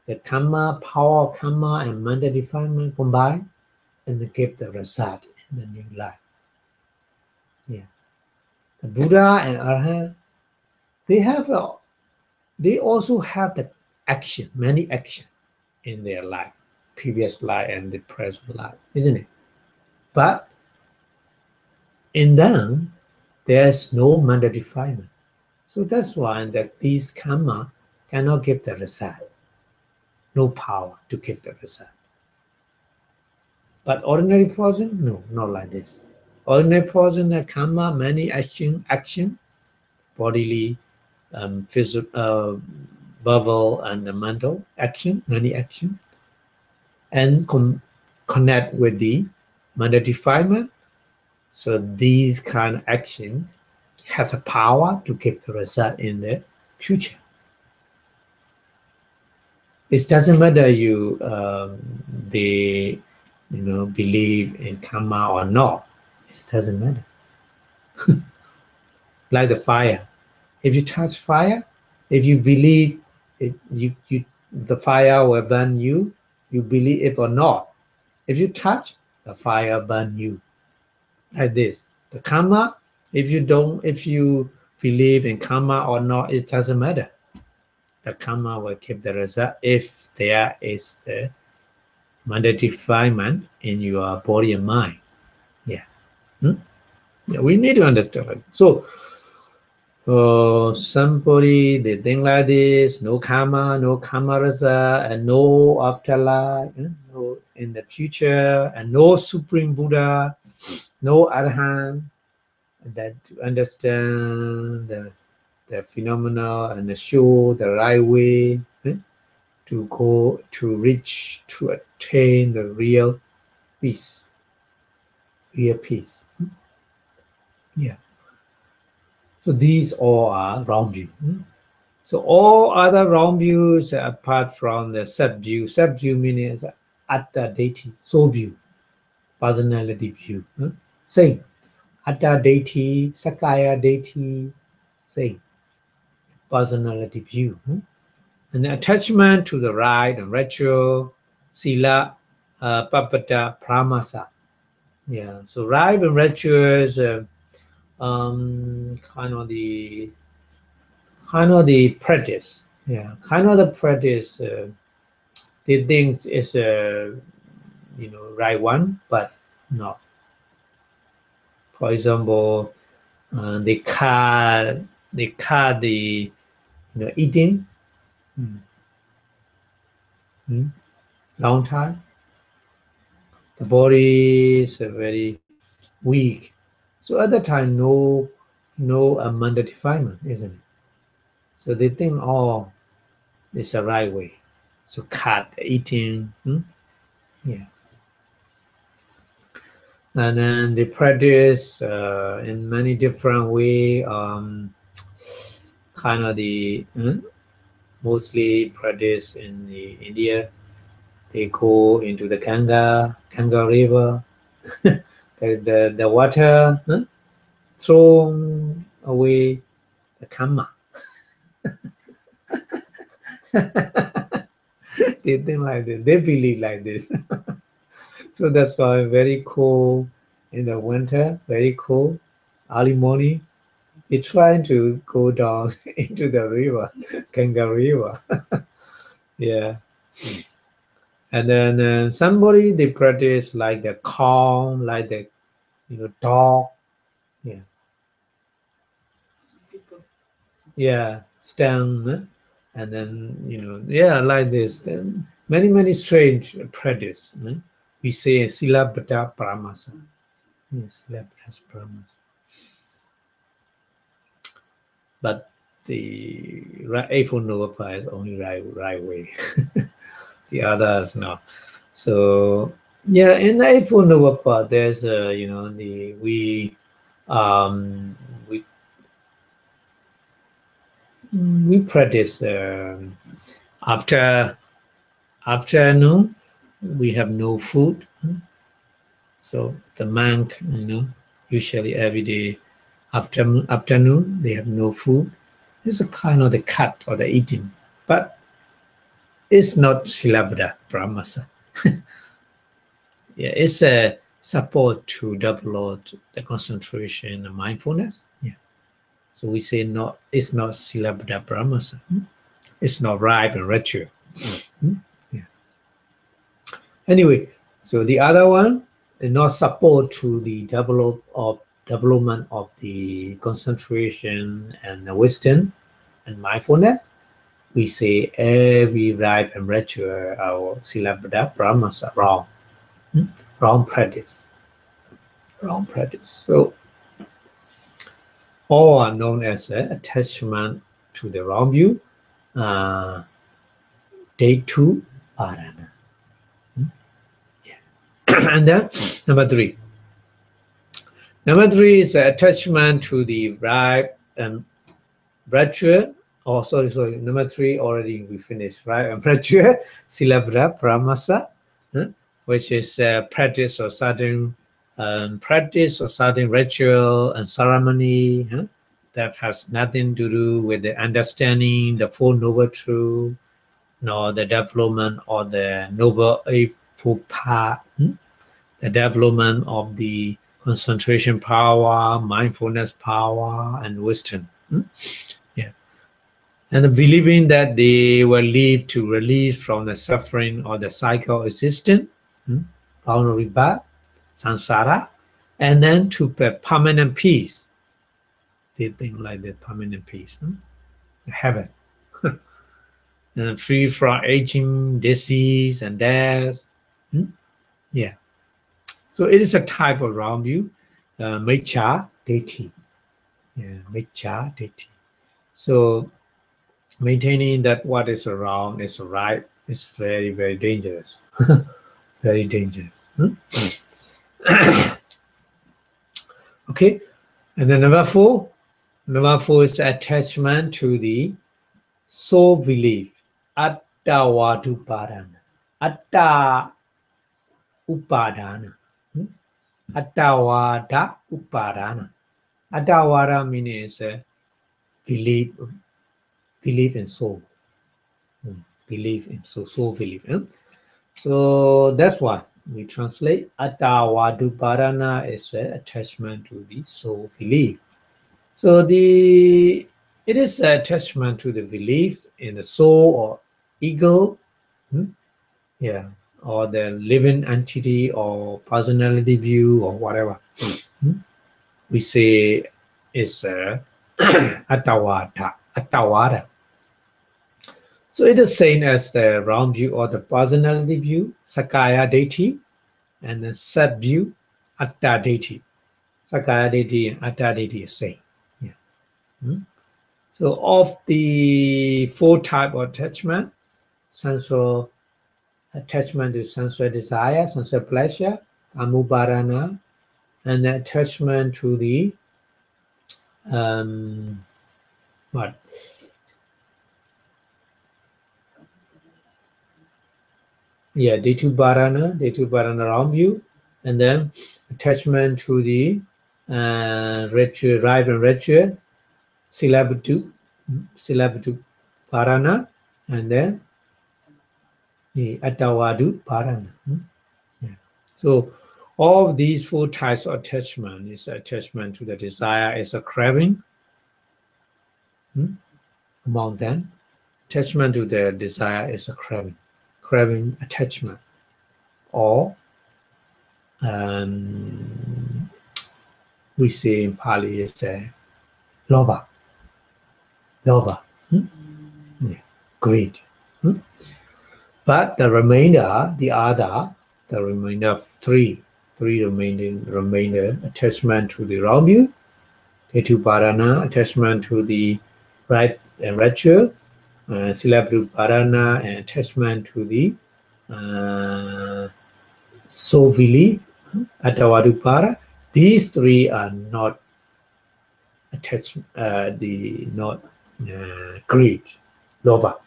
the karma, power of karma and mental defilement combine and they give the result in the new life. Yeah. The Buddha and Arhat, they also have the action, many action in their life, previous life and the present life, isn't it? But in them, there's no mental defilement. So that's why that these karma cannot give the result. No power to give the result. But ordinary person, no, not like this. Ordinary person, the karma, many action, bodily, physical, verbal, and mental action, many action, and connect with the mental defilement. So these kind of action has a power to give the result in the future. It doesn't matter you believe in karma or not. It doesn't matter. Like the fire. If you touch fire, if you believe the fire will burn you, you believe it or not. If you touch, the fire burn you. Like this. The karma, if you believe in karma or not, it doesn't matter. The karma will keep the result if there is the mental defilement in your body and mind. Yeah. Yeah, we need to understand. So somebody they think like this, no karma result, and no afterlife, no in the future, and no supreme Buddha, no Arhat, that to understand the phenomenal and show the right way to go, to reach, to attain the real peace. Real peace. Yeah. So these all are wrong view. So all other wrong views apart from the sub-view. Sub-view meaning is atta deity, soul view, personality view. Same. Atta deity, sakaya deity, same. Personality view. And the attachment to the rite and ritual, sila, papata, pramasa. Yeah. So rite and rituals, kind of the practice. Yeah, kind of the practice. They think is right one, but not. For example, they cut the eating long time. The body is very weak, so at that time no amanda defilement, isn't it? So they think it's the right way. So cut the eating, yeah. And then they practice in many different way. Kind of the mostly practice in the India. They go into the Ganga River. the water throw away the karma. They think like this. They believe like this. So that's why very cold in the winter. Very cold. Early morning. They're trying to go down into the river, Ganga River. Yeah. And then somebody they practice like the calm, like the dog. Yeah. Yeah. Stand. And then yeah, like this. Then many strange practice. We say silabata paramasa. Yes, silabata paramasa. But the Eightfold Noble Path is only right way. The others no. So yeah, in the Eightfold Noble Path, there's um, we we practice after afternoon we have no food. So the monk usually every day afternoon they have no food. It's a kind of the cut or the eating, but it's not silabda brahmasa. Yeah, it's a support to develop the concentration and mindfulness. Yeah. So we say no, it's not silabda brahmasa. It's not right and ritual. Yeah. Anyway, so the other one is not support to the development of the concentration and the wisdom and mindfulness. We say every right and ritual or silabda brahmasa wrong. Wrong practice. Wrong practice. So all are known as attachment to the wrong view. Day 2, parana. Yeah. And then number 3. Number 3 is attachment to the right and virtue. Oh, sorry. Number 3 already we finished, right? And virtue, silabda pramasa, which is practice or certain ritual and ceremony that has nothing to do with the understanding the Four Noble Truths, nor the development of the Noble Eightfold Path, the development of the concentration power, mindfulness power, and wisdom. Yeah. And believing that they will lead to release from the suffering or the cycle of existence, boundary rebirth, samsara, and then to permanent peace. They think like the permanent peace, heaven, and free from aging, disease, and death. Yeah. So it is a type of wrong view, miccha deity. Yeah, miccha deity. So maintaining that what is around is right is very, very dangerous. Very dangerous. Okay. And then number four is attachment to the soul belief. Attawadu padana. Atta upadana. Attawada upadana. Attawada means belief in soul. Belief in soul belief. So that's why we translate Attawadu padana is attachment to the soul belief. So it is attachment to the belief in the soul or ego, yeah, or the living entity or personality view or whatever. We say is attawada. So it is same as the round view or the personality view, sakaya deity, and the set view, atta deity. Sakaya deity and atta deity is same. Yeah. So of the four type of attachment, sensual attachment to sensual desire, sensual pleasure, amubarana, and the attachment to the what? Yeah, Detubarana around you, and then attachment to the ritual, rite and ritual, syllabatu parana, and then the atawadu parana. Yeah. So all of these four types of attachment is attachment to the desire is a craving. Among them, attachment to the desire is a craving attachment, or we say in Pali is loba, yeah, greed. But the remainder, the remainder three remainder attachment to the wrong view, Detuparana, attachment to the right and ritual, Silabuparana, and attachment to the soul belief, Atawadupara. These three are not attached, not greed, loba.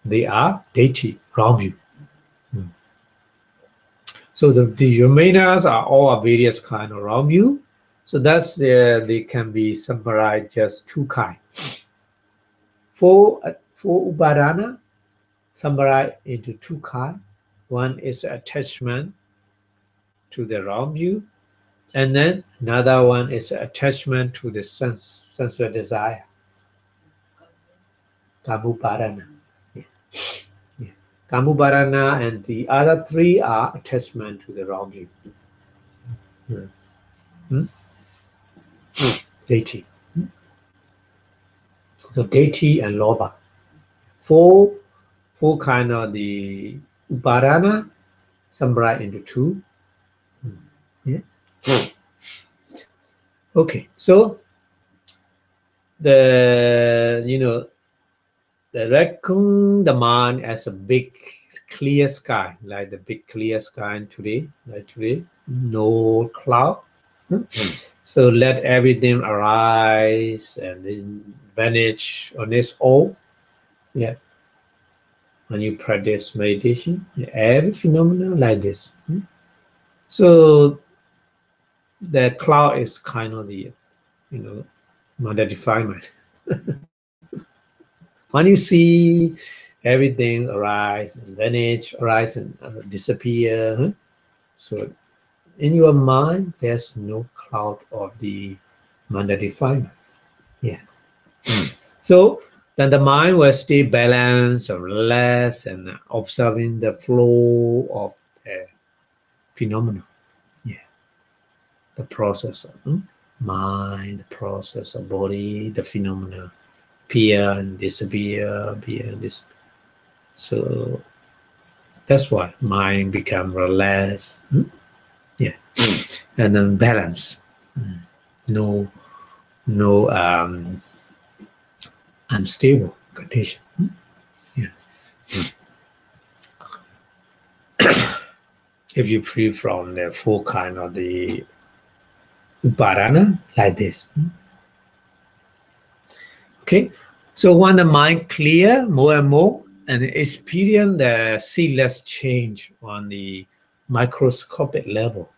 They are deity, wrong view. So the remainers are all various kind of wrong view. So that's they can be summarized just two kind. Four upadana summarized into two kind. One is attachment to the wrong view, and then another one is attachment to the sensual desire. Kamuparana. Yeah. Kamuparana, and the other three are attachment to the wrong view. Deity. So deity and loba. Four kind of the upadana summarized into two. Yeah. Okay, so the reckon the mind as a big clear sky, like the big clear sky today, no cloud. So let everything arise and then vanish on its own. Yeah. When you practice meditation, every phenomenon like this. So the cloud is kind of the, non-definement. When you see everything arise and vanish, arise and disappear, so in your mind, there's no cloud of the non-definement. Yeah. So then the mind will stay balanced or relaxed and observing the flow of the phenomena. Yeah. The process of mind, the process of body, the phenomena appear and disappear, appear and disappear. So that's why mind become relaxed. Yeah. And then balance. No unstable condition. Yeah. If you free from the four kind of the upadana like this. Okay. So when the mind clear more and more and experience the seamless change on the microscopic level.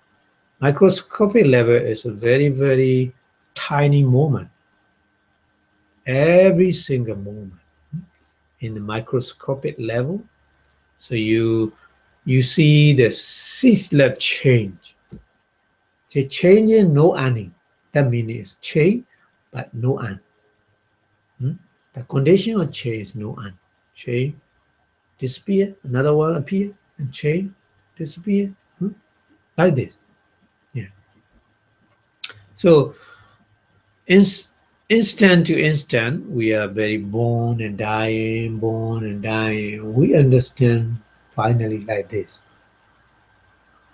Microscopic level is a very, very tiny moment. Every single moment in the microscopic level. So you see the ceaseless change. The change is no ending. That means it's change, but no end. The condition of change is no end. Change, disappear, another one appear, and change, disappear. Like this. Yeah. So instant to instant, we are very born and dying, born and dying. We understand finally like this.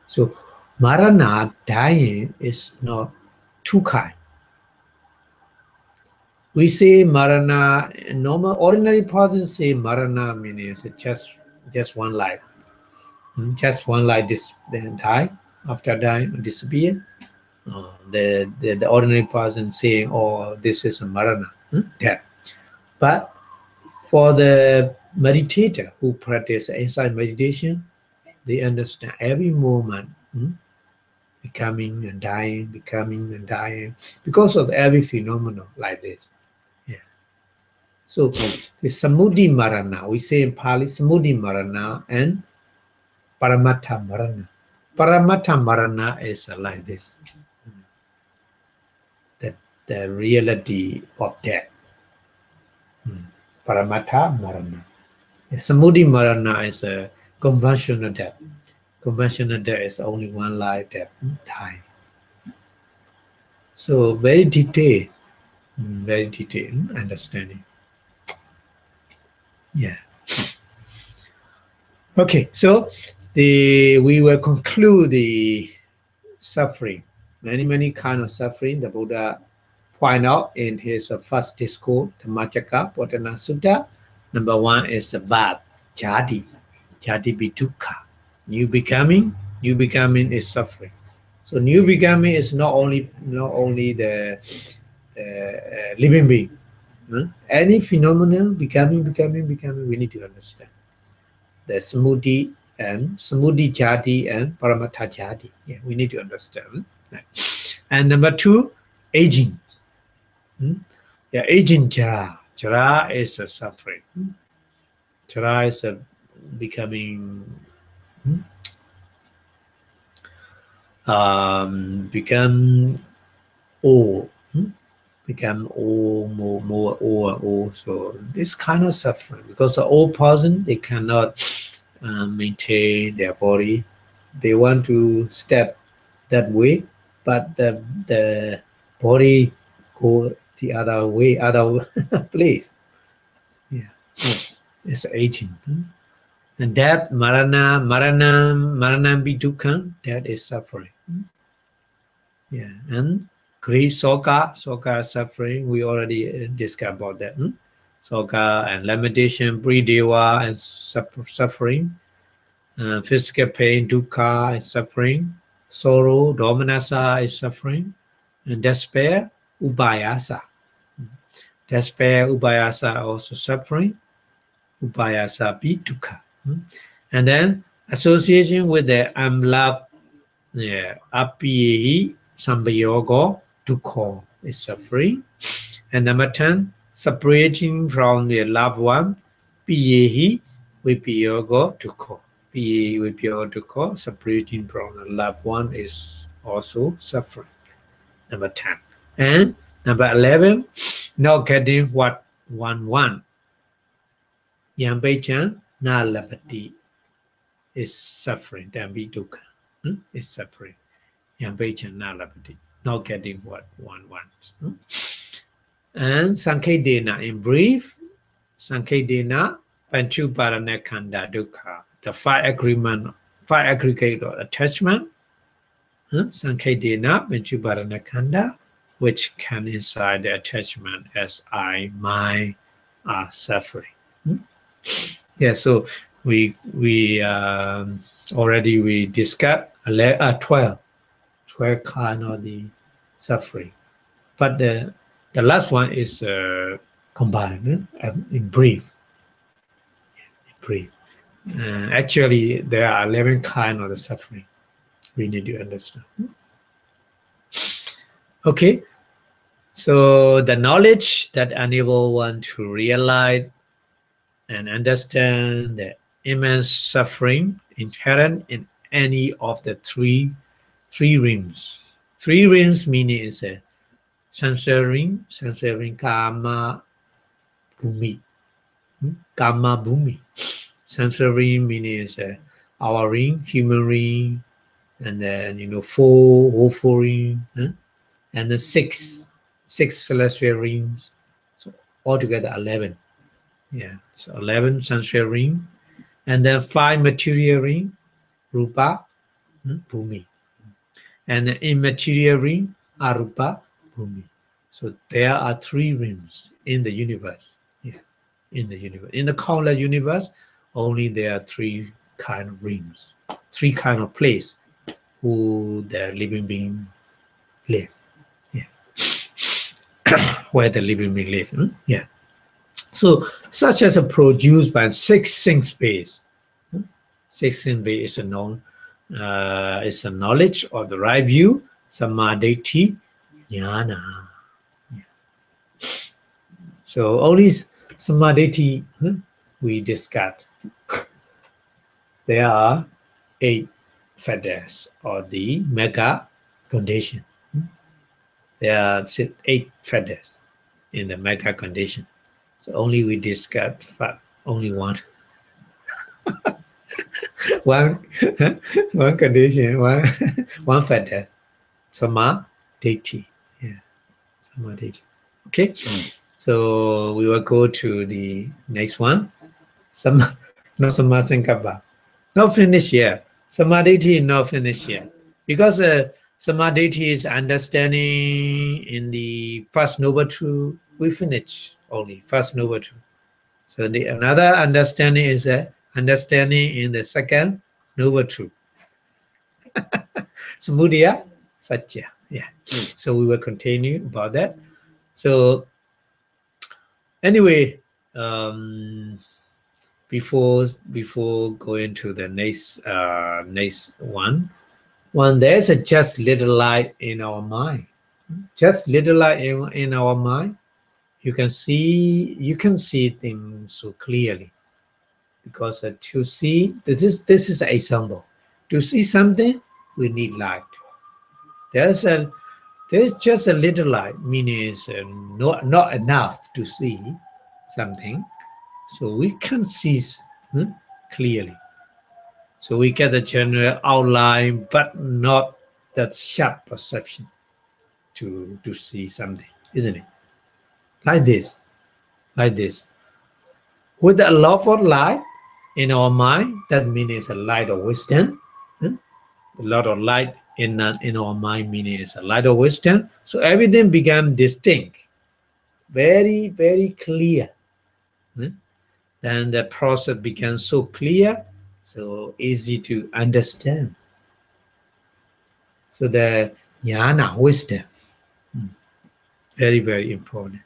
So marana, dying, is not two kind. We say marana, normal ordinary person say marana means just one life. Just one life then die, after dying disappear. The ordinary person saying, oh, this is a marana, death. But for the meditator who practice insight meditation, they understand every moment becoming and dying, becoming and dying, because of every phenomenon like this. Yeah. So the samudhi marana, we say in Pali, samudhi marana and paramattha marana. Paramattha marana is like this. That the reality of death. Paramattha marana. Samudhi marana is a conventional death. Conventional death is only one life that die. So very detailed understanding. Yeah. Okay, so we will conclude the suffering. Many kind of suffering. The Buddha point out in his first discourse, the Majjhaka Potana Sutta. Number one is the birth, jati. Jati be dukkha. New becoming is suffering. So new becoming is not only the living being. Any phenomenon becoming, we need to understand. The samudhi jati and paramattha jati. Yeah, we need to understand. And number two, aging. Yeah, aging jara. Jara is a suffering. Jara is a becoming become old. Become old, more old. So this kind of suffering, because the old person, they cannot maintain their body. They want to step that way, but the body go the other way, other place. Yeah, it's aging. And that marana be dukkha, that is suffering. Yeah, and grief, soka suffering, we already discussed about that. Soka and lamentation, bridewa and suffering, physical pain, dukkha is suffering, sorrow, domanassa is suffering, and despair, ubayasa. Despair, ubayasa also suffering, ubayasa be dukkha. And then association with the unloved, apiyehi, sambayogo, dukkha is suffering. And number 10, separating from the loved one, piyehi, vipiyogo, dukkha. Piyehi, vipiyogo, dukkha, separating from the loved one is also suffering. Number 10. And number 11, not getting what one wants. Yambechan, na lapati is suffering. Dambi dukkha is suffering. Yambechan, na lapati, not getting what one wants. And Sankhedena, in brief, Sankhedena, Panchuparana Khanda Dukkha, the five aggregate of attachment, Sankhedena, Panchuparana Khanda, which can inside the attachment as I, my, are suffering. Yeah, so we already we discussed 12 kind of the suffering, but the last one is combined in brief. Actually, there are 11 kind of the suffering we need to understand. Okay, so the knowledge that enable one to realize and understand the immense suffering inherent in any of the three realms. Three realms meaning is a sensory kama bhumi, kama bhumi. Sensory meaning is our ring, human ring, and then four ring, and the six celestial rings. So altogether 11. Yeah, so 11 sensual ring, and then 5 material ring, rupa, bhumi, and the immaterial ring, arupa, bhumi. So there are 3 rings in the universe. Yeah, in the universe. In the countless universe, only there are 3 kind of rings, 3 kind of place who the living being live. Yeah, where the living being live. Yeah. So such as a produced by 6 sense base. 6 sense base is known is a knowledge of the right view, samadhi, jnana. So all these samadhi we discussed. There are 8 factors or the mega condition. There are 8 factors in the mega condition. So only we discussed only one. one one condition, one factor. Samadhi. Yeah, samadhi. Okay. So we will go to the next one. No Samasankappa. Not finished yet. Samadhi not finished yet. Because samadhi is understanding in the first noble truth. We finish only first noble truth. So the another understanding is understanding in the second noble truth. Samudaya Satya. Yeah. So we will continue about that. So anyway, before going to the next one, there's a just little light in our mind. Just little light in our mind. You can see things so clearly, because to see this is an example. To see something, we need light. There's just a little light, meaning is not enough to see something, so we can see clearly. So we get a general outline, but not that sharp perception to see something, isn't it? Like this. With a lot of light in our mind, that means it's a light of wisdom. A lot of light in our mind, meaning it's a light of wisdom. So everything began distinct, very, very clear. Then the process began so clear, so easy to understand. So the jnana, wisdom, very, very important.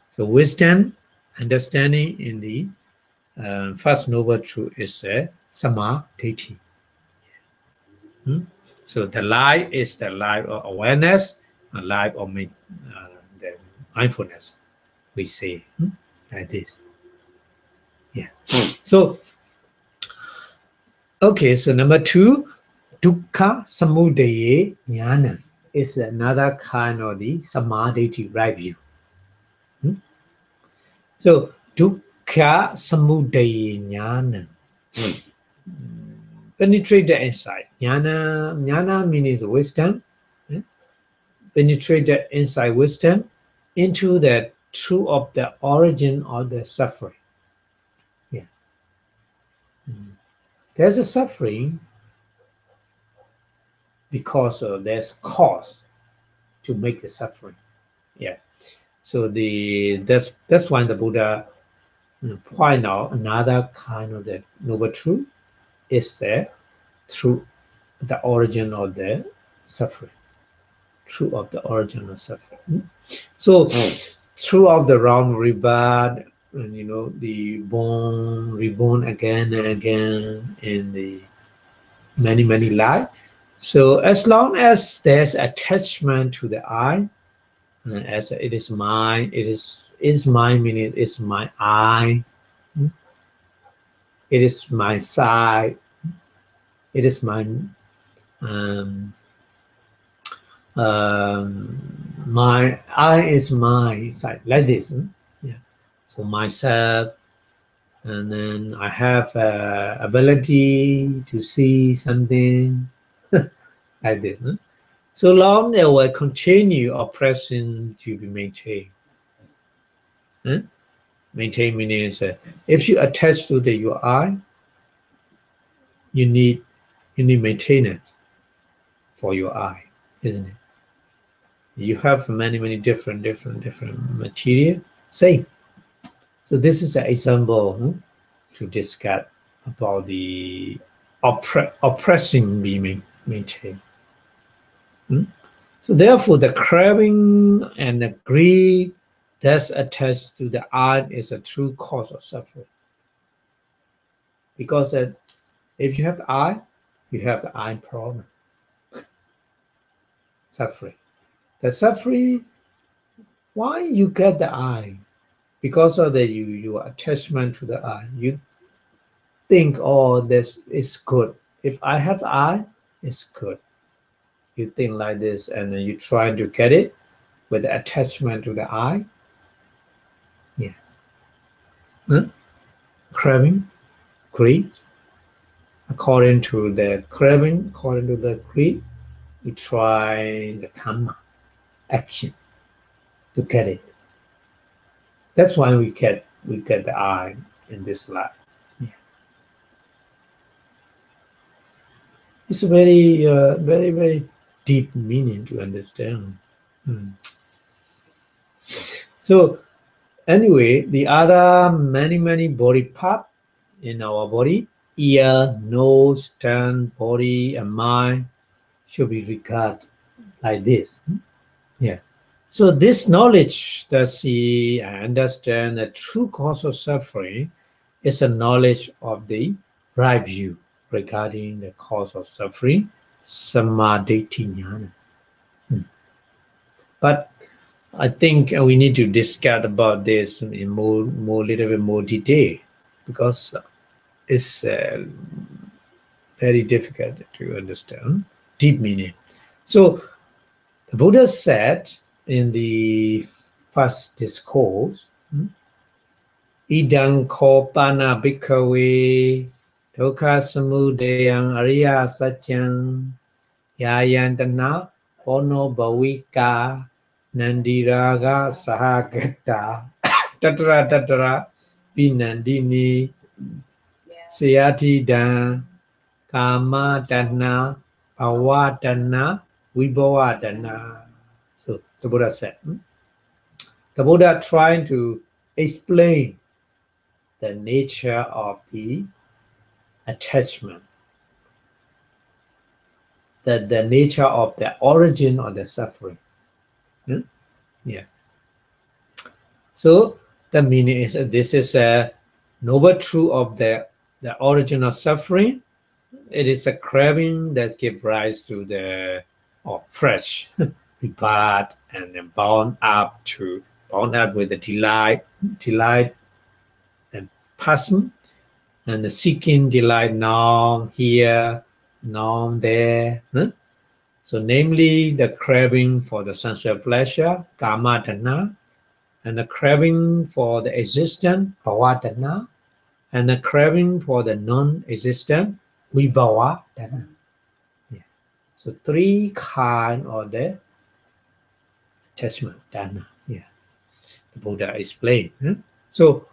So wisdom, understanding in the first noble truth is samadhi. So the light is the light of awareness, a light of the mindfulness, we say like this. Yeah. So, okay, so number 2, dukkha samudaya jnana is another kind of the samadhi right view. So, dukkha samudaya jnana. Penetrate the insight. Jnana means wisdom. Penetrate the insight wisdom into the truth of the origin of the suffering. Yeah. There's a suffering because there's cause to make the suffering. Yeah. So that's why the Buddha point out another kind of the noble truth is the truth, the origin of the suffering, truth of the origin of suffering. So throughout the round rebirth, and the born, reborn again and again in the many lives. So as long as there's attachment to the I, as it is mine, it is mine meaning it's my I, it is my side, it is my my I is mine, like this. Yeah. So myself, and then I have ability to see something like this. So long they will continue oppression to be maintained. Maintain meaning is if you attach to the your I, you need maintenance for your I, isn't it? You have many different material. Same. So this is an example to discuss about the oppressing being maintained. So therefore, the craving and the greed that's attached to the I is a true cause of suffering. Because if you have the I, you have the I problem. Suffering. The suffering, why you get the I? Because of your attachment to the I. You think, oh, this is good. If I have the I, it's good. You think like this, and then you try to get it with the attachment to the I. Yeah. Craving, greed. According to the craving, according to the greed, we try the karma, action, to get it. That's why we get the I in this life. Yeah. It's a very deep meaning to understand. So anyway, the other many body part in our body, ear, nose, tongue, body, and mind should be regarded like this. Yeah. So this knowledge that I understand the true cause of suffering is a knowledge of the right view regarding the cause of suffering, samadhi jnana. But I think we need to discuss about this in more little bit more detail, because it's very difficult to understand deep meaning. So the Buddha said in the first discourse, Idang kopana bhikkhave dukkha samudayang ariya satyang yayantana ono bhavika nandiraga sahagata tatra vinandini sayati dan kama dana bhava dana vibhava dana. So the Buddha said, the Buddha trying to explain the nature of the attachment, the nature of the origin of the suffering. Yeah. So the meaning is this is a noble truth of the origin of suffering. It is a craving that gives rise to the fresh rebirth and then bound up with the delight and passion, and the seeking delight now here, now there. So namely the craving for the sensual pleasure, kama dana, and the craving for the existent, bhava dana, and the craving for the non-existent, vibhava dana. Yeah. So three kind of the attachment dana. Yeah. The Buddha explained. So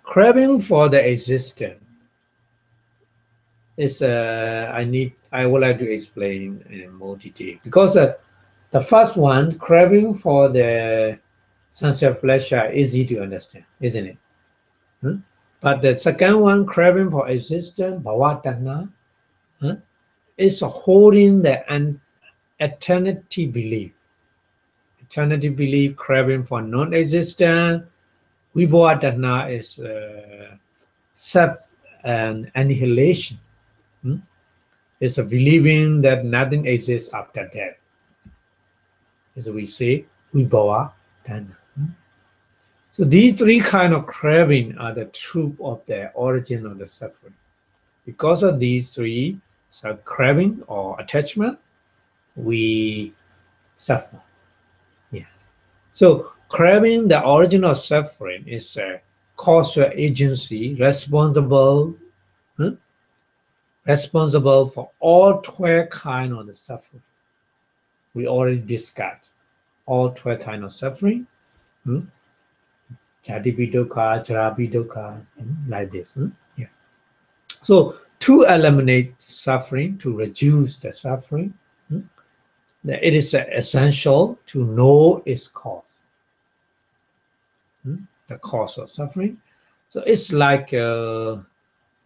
craving for the existent is I would like to explain in more detail, because The first one, craving for the sensual pleasure, easy to understand, isn't it? But the second one, craving for existence, bhavatana, is holding the eternity belief. Eternity belief, craving for non-existence. Vibhavatana is self and annihilation. It's a believing that nothing exists after death. As we say, Vibhavatana. So these three kind of craving are the truth of the origin of the suffering. Because of these three, so craving or attachment, we suffer. Yeah. So craving, the origin of suffering, is a causal agency responsible for all 12 kinds of the suffering. We already discussed all 12 kinds of suffering. Jatipidukkha, Jarapidukkha, like this. Yeah. So to eliminate suffering, to reduce the suffering, it is essential to know its cause. The cause of suffering. So it's like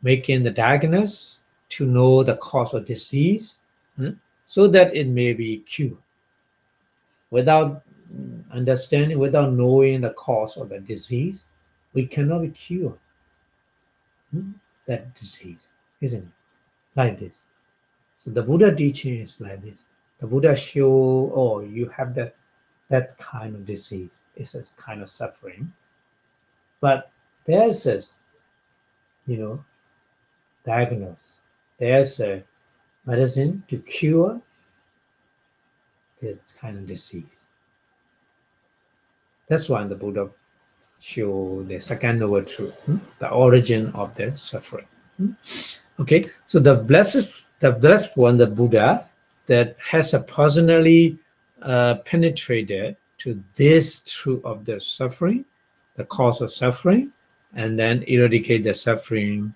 making the diagnosis to know the cause of disease, so that it may be cured. Without understanding, without knowing the cause of the disease, we cannot be cured that disease, isn't it? Like this. So the Buddha teaching is like this. The Buddha show, oh, you have that kind of disease. It's a kind of suffering. But there's a, diagnose. There's a medicine to cure this kind of disease. That's why the Buddha show the second noble truth, the origin of the suffering. Okay, so the blessed one, the Buddha, that has a personally penetrated to this truth of the suffering, the cause of suffering, and then eradicate the suffering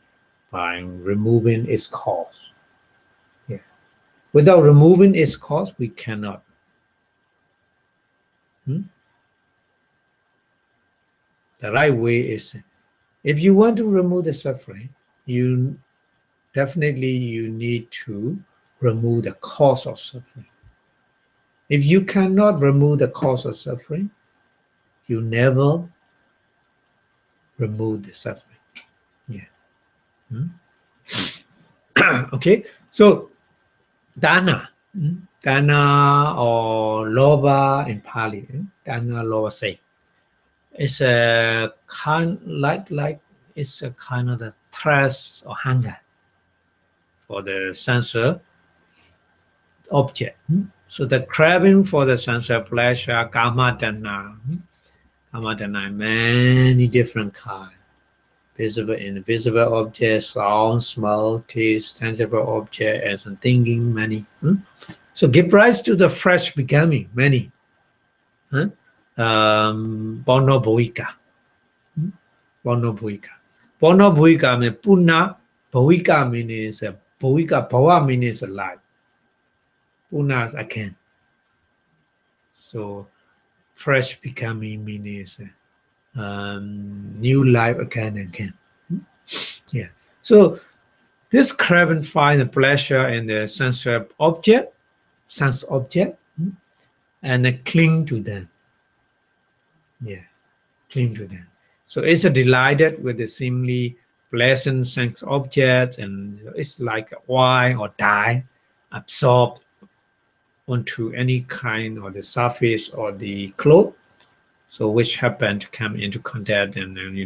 by removing its cause. Yeah. Without removing its cause, we cannot. The right way is, if you want to remove the suffering, you need to remove the cause of suffering. If you cannot remove the cause of suffering, you never remove the suffering. Yeah. Okay, so dana or loba in Pali, dana loba say, it's a kind it's a kind of the thirst or hunger for the sensual object. So the craving for the sensual pleasure, kama dana, many different kinds. Visible, invisible objects, sound, smell, taste, tangible object, as in thinking, many. So give rise to the fresh becoming, many. Bono bhavika. Bono bhavika. Bono bhavika means puna. Bhavika means bhavika. Bhava means life. Puna is again. So fresh becoming means new life again and again. Yeah. So this craving find the pleasure in the sensual object, sense object, and then cling to them. Yeah, cling to them. So it's delighted with the seemingly pleasant sense object, and it's like wine or dye absorbed onto any kind of the surface or the cloth. So which happen to come into contact, and then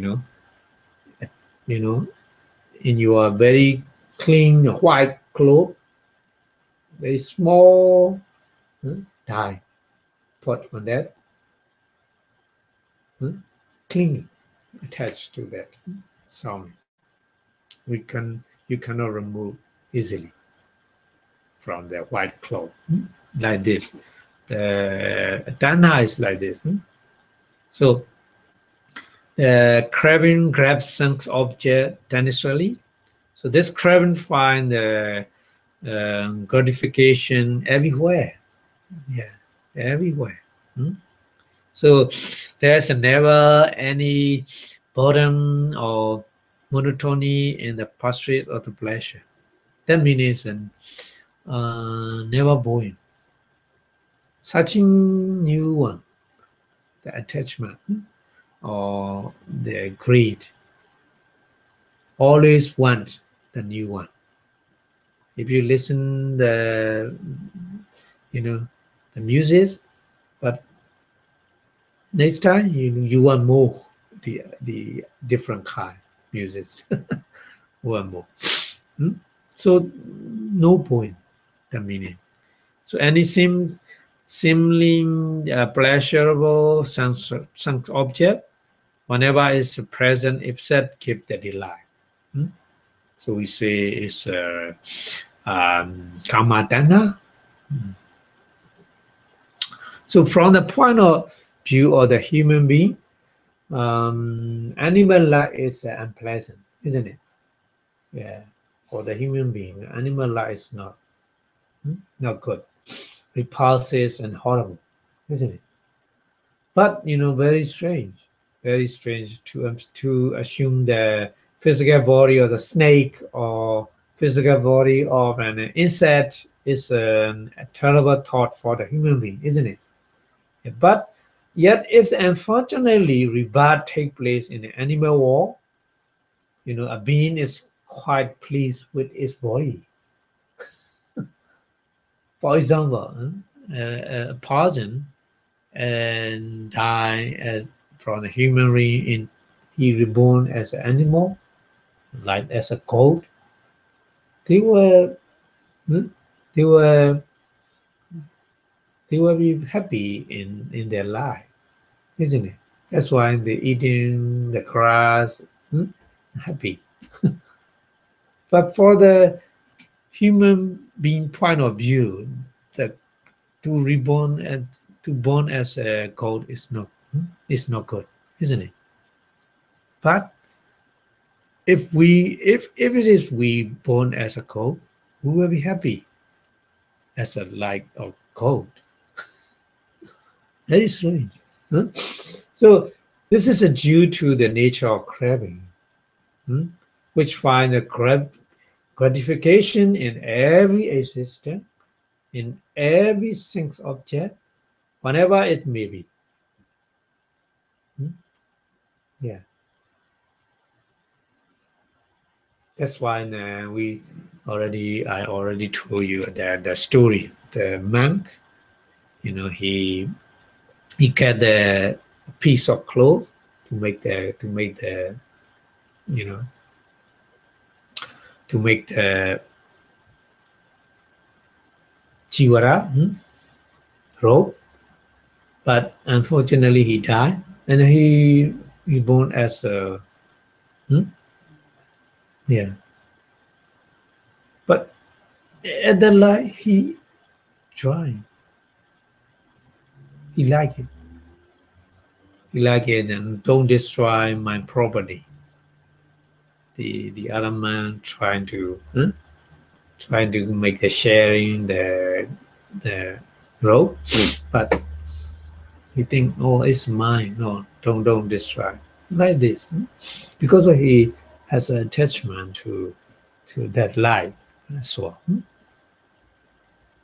in your very clean white cloth, very small dye put on that, clinging, attached to that sound. You cannot remove easily from the white cloth, like this. The dana is like this. So the craving grabs some object tenaciously. So this craving find the gratification everywhere. Yeah. everywhere. So there's never any boredom or monotony in the pursuit of the pleasure. That means never boring. Searching new one, the attachment or the greed. Always want the new one. If you listen the the music, but next time you want more the different kind music. One more. So no point the meaning. So any seeming pleasurable sense object, whenever it's present, if set, keep the delight. So we say it's kamadana. So from the point of view of the human being, animal life is unpleasant, isn't it? Yeah. For the human being, animal life is not good, repulsive and horrible, isn't it? But very strange to assume the physical body of the snake or physical body of an insect is a terrible thought for the human being, isn't it? But yet, if unfortunately rebirth take place in the animal world, a being is quite pleased with its body. For example, a person and die as from a human being, he reborn as an animal, like as a goat. They were they were they will be happy in their life, isn't it? That's why they eating the grass, happy. But for the human being point of view, that to reborn and to born as a goat is not good, isn't it? But if it is we born as a goat, we will be happy as a like of goat. Very strange. Huh? So this is due to the nature of craving, which find a gratification in every existence, in every sense object, whenever it may be. Yeah. That's why I already told you that the story, the monk, he get the piece of cloth to make the you know to make the chiwara rope, but unfortunately he died, and he born as a yeah. But at that life he tried. He like it. He like it, and don't destroy my property. The other man trying to make the sharing the rope, but he think, oh, it's mine. No, don't destroy like this, because he has an attachment to that life as well.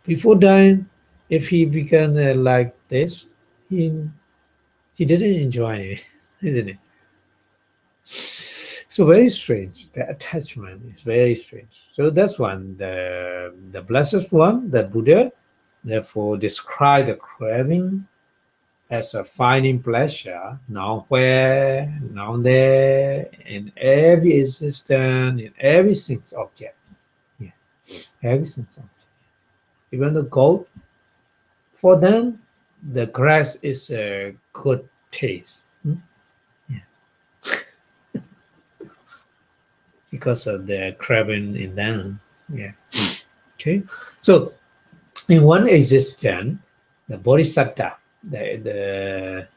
Before dying, if he began like this, he didn't enjoy it, isn't it? So very strange. The attachment is very strange. So that's one. The blessed one, the Buddha, therefore describe the craving as a finding pleasure nowhere, now there, in every existence, in every single object. Yeah, every single object. Even the goat, for them, the grass is a good taste. Yeah, because of the craving in them. Yeah. Okay. So in one existence, the bodhisattva, the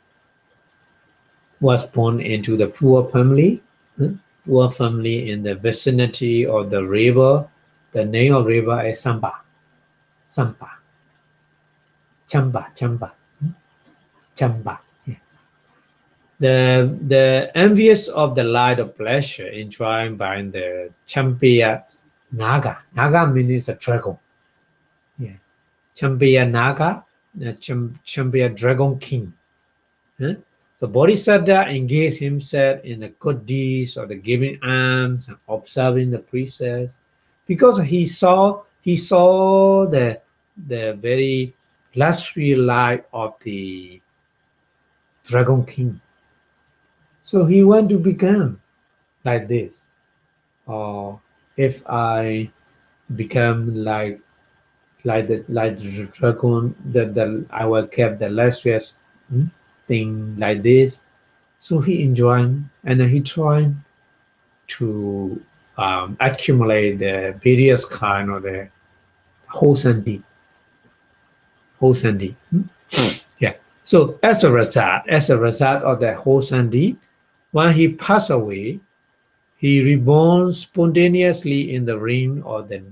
was born into the poor family in the vicinity of the river. The name of river is Sampa. Chamba. Chamba. Yeah. The envious of the light of pleasure enjoyed by the Champiya Naga. Naga means a dragon. Yeah. Champiya Naga, Champiya Dragon King. Huh? The Bodhisattva engaged himself in the good deeds of the giving alms and observing the precepts, because he saw the very lustrous light of the Dragon King. So he want to become like this. Or if I become like the dragon, the I will keep the lustrous thing like this. So he enjoying, and then he trying to accumulate the various kind of the wholesome deed. Yeah. So as a result of the wholesome deed, when he passed away, he reborn spontaneously in the ring of the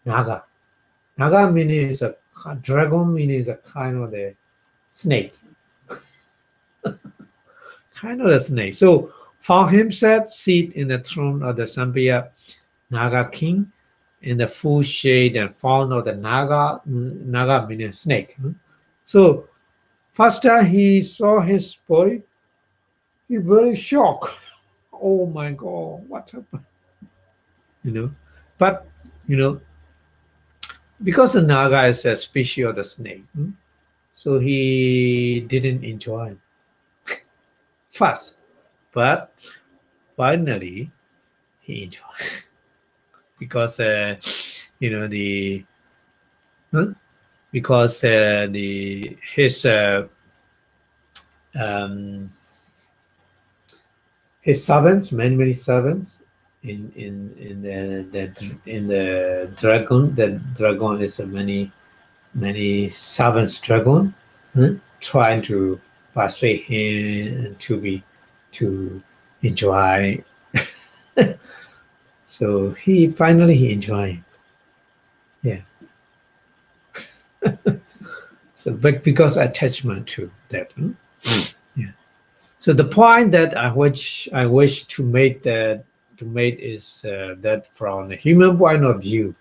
Naga. Naga meaning is a dragon, meaning is a kind of the snake. Kind of a snake. So found himself seated in the throne of the Sampiya Naga king in the full shade and fawn of the Naga meaning snake. So first time he saw his body, he very shocked. Oh my God, what happened? You know, but you know, because the Naga is a species of the snake, so he didn't enjoy it first, but finally he enjoyed because the huh? because the um, his servants, many servants in the dragon. The dragon is a many servants dragon, trying to persuade him to enjoy. So he enjoyed. Yeah. So, but because attachment to that. Yeah. So the point that I wish to make is that from the human point of view,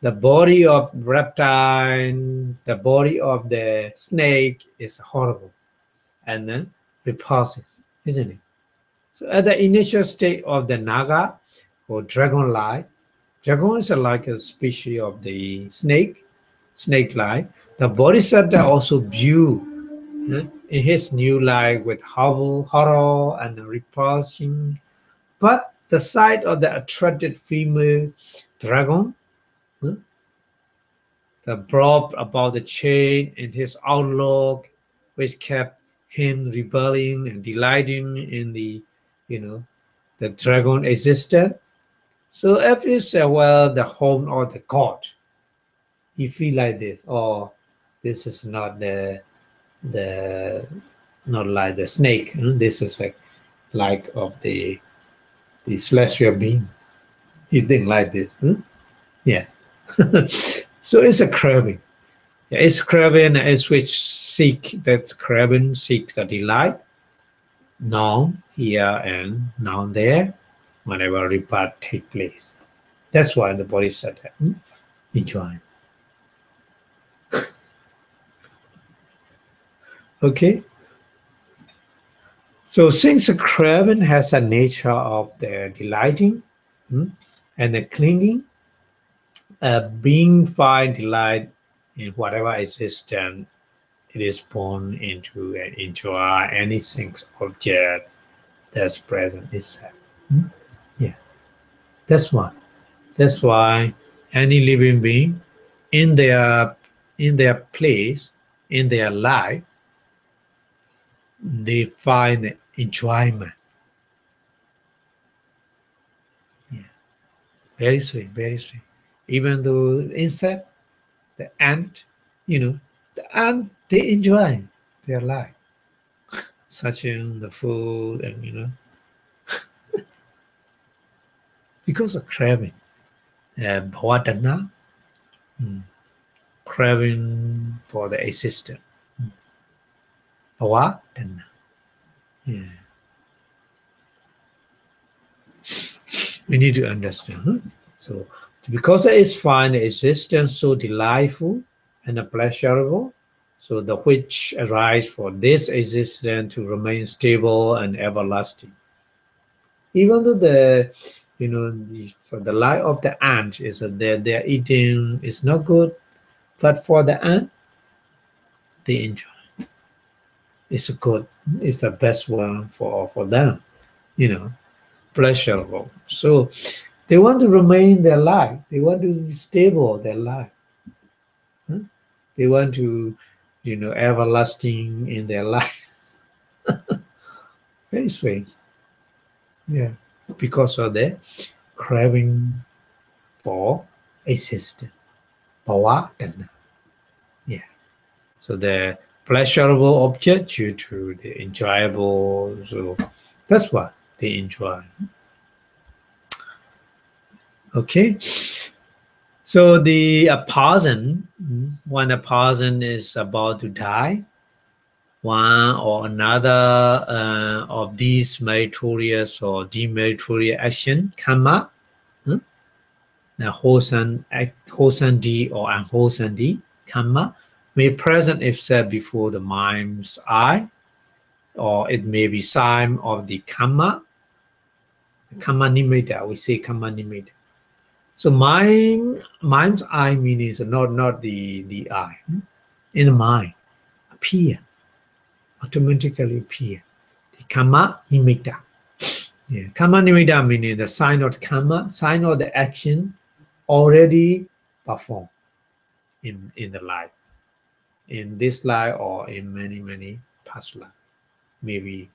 the body of reptile, the body of the snake is horrible and then repulsive, isn't it? So at the initial state of the naga or dragon-like, dragon is like a species of the snake-like. The bodhisattva also view in his new life with horror and repulsion. But the sight of the attracted female dragon, huh, the brought about the change in his outlook, which kept him rebelling and delighting in you know, the dragon existed. So if you say, well, the home of the god, you feel like this, oh, this is the not like the snake. This is like of the celestial being. You think like this. Yeah. So it's a craving. Yeah, it's craving is which seek that craving seek the delight. Now here and now there, whenever rebirth take place. That's why the body said that. Enjoy. Okay. So since the craving has a nature of the delighting and the clinging, being find delight in whatever existence it is born into and enjoy anything object that's present itself. Yeah, that's why. That's why any living being in their place, in their life, they find enjoyment. Yeah, very sweet, very sweet. Even though insect, the ant, the ant they enjoy their life, such in the food and because of craving. Bhavadana, craving for the existence. Bhava tanha. Yeah. We need to understand. So, because it's find the existence so delightful and pleasurable, so the which arise for this existence to remain stable and everlasting. Even though for the life of the ant is that they're eating is not good, but for the ant, they enjoy. It's good. It's the best one for them. Pleasurable. So they want to remain their life. They want to be stable their life. Huh? They want to, everlasting in their life. Very strange. Yeah. Because of the craving for existence. Bhava tanha. Yeah. So the pleasurable object due to the enjoyable. So that's what they enjoy. Okay. So the person, when a person is about to die, one or another of these meritorious or demeritorious action, karma, the wholesome deed or unwholesome deed, karma, may present itself before the mind's eye, or it may be sign of the karma nimitta. We say karma nimitta. So mind's eye means not the eye. In the mind, appear, automatically appear. The karma nimitta. Yeah. Karma nimitta meaning the sign of karma, sign of the action already performed in the life. In this life or in many past life. Maybe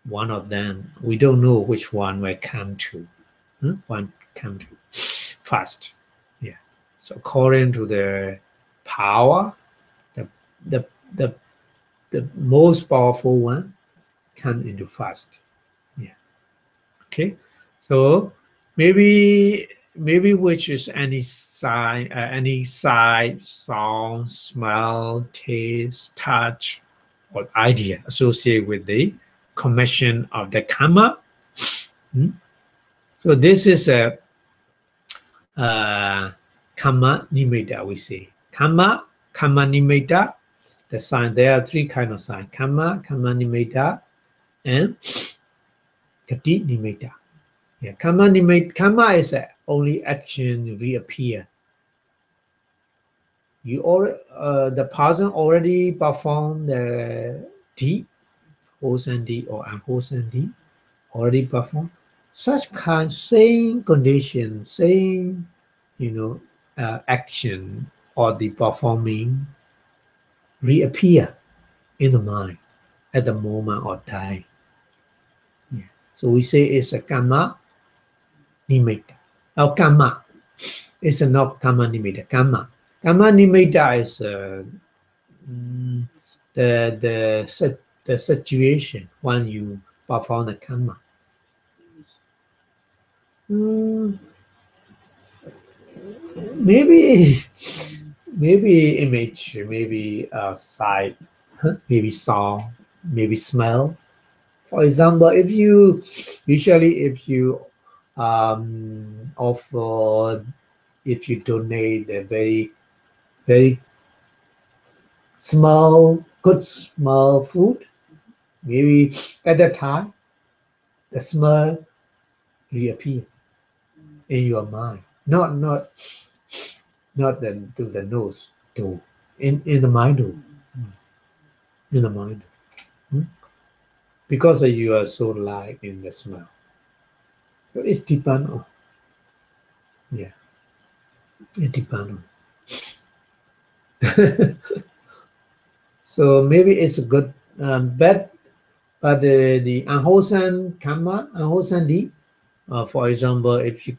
one of them, we don't know which one will come to. One come to fast. Yeah. So according to the power, the the the, the most powerful one come into fast. Yeah. Okay. So maybe which is any sight, sound, smell, taste, touch, or idea associated with the commission of the karma. So this is a karma nimitta, we say. Karma nimitta, the sign, there are three kinds of signs. Karma nimitta, and kati nimitta. Yeah, karma is only action reappear. The person already performed the deed, wholesome deed or unwholesome deed, already performed. Such same condition, same action or the performing reappear in the mind at the moment of dying. Yeah. So we say it's a karma nimitta. Or karma. It's not karma nimitta. Karma. Karma nimitta is the situation when you perform the karma. Mm, maybe image, maybe sight, maybe sound, maybe smell. For example, if you offer, if you donate a very good small food, maybe at that time the smell reappear in your mind, not to the nose, to in the mind, in the mind, because you are so light in the smell. So it's depend on, yeah, it depends on. So maybe it's a good, bad, but the unwholesome karma, unwholesome deed, for example, if you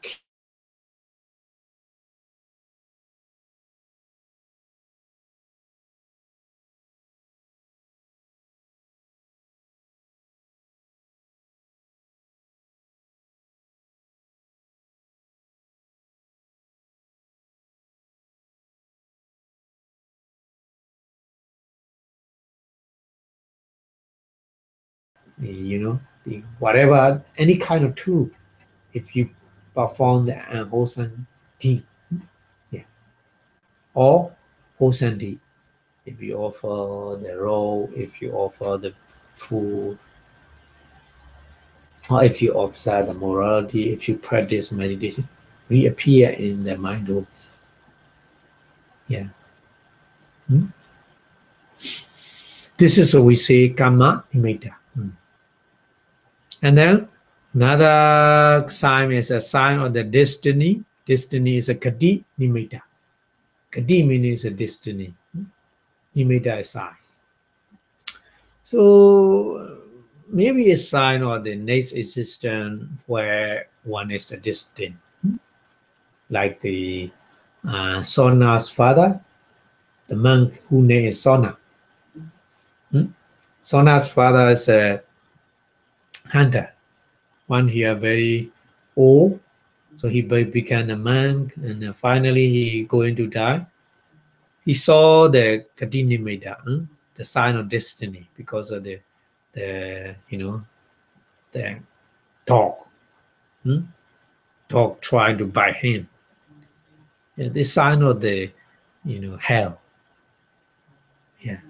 whatever, any kind of tool, if you perform the wholesome deed, yeah, or wholesome deed, if you offer the role, if you offer the food, or if you observe the morality, if you practice meditation, reappear in the mind. Yeah. Hmm? This is what we say karma nimitta. And then another sign is a sign of the destiny. Destiny is a kati nimitta. Kati means a destiny. Nimitta is sign. So maybe a sign of the next existence where one is a destined, like the Sona's father, the monk whose name is Sona. Sona's father is a hunter. One here very old, so he became a monk, and finally he going to die. He saw the Kadinimeda, the sign of destiny, because of the the dog. Dog trying to bite him. Yeah, the sign of the hell. Yeah.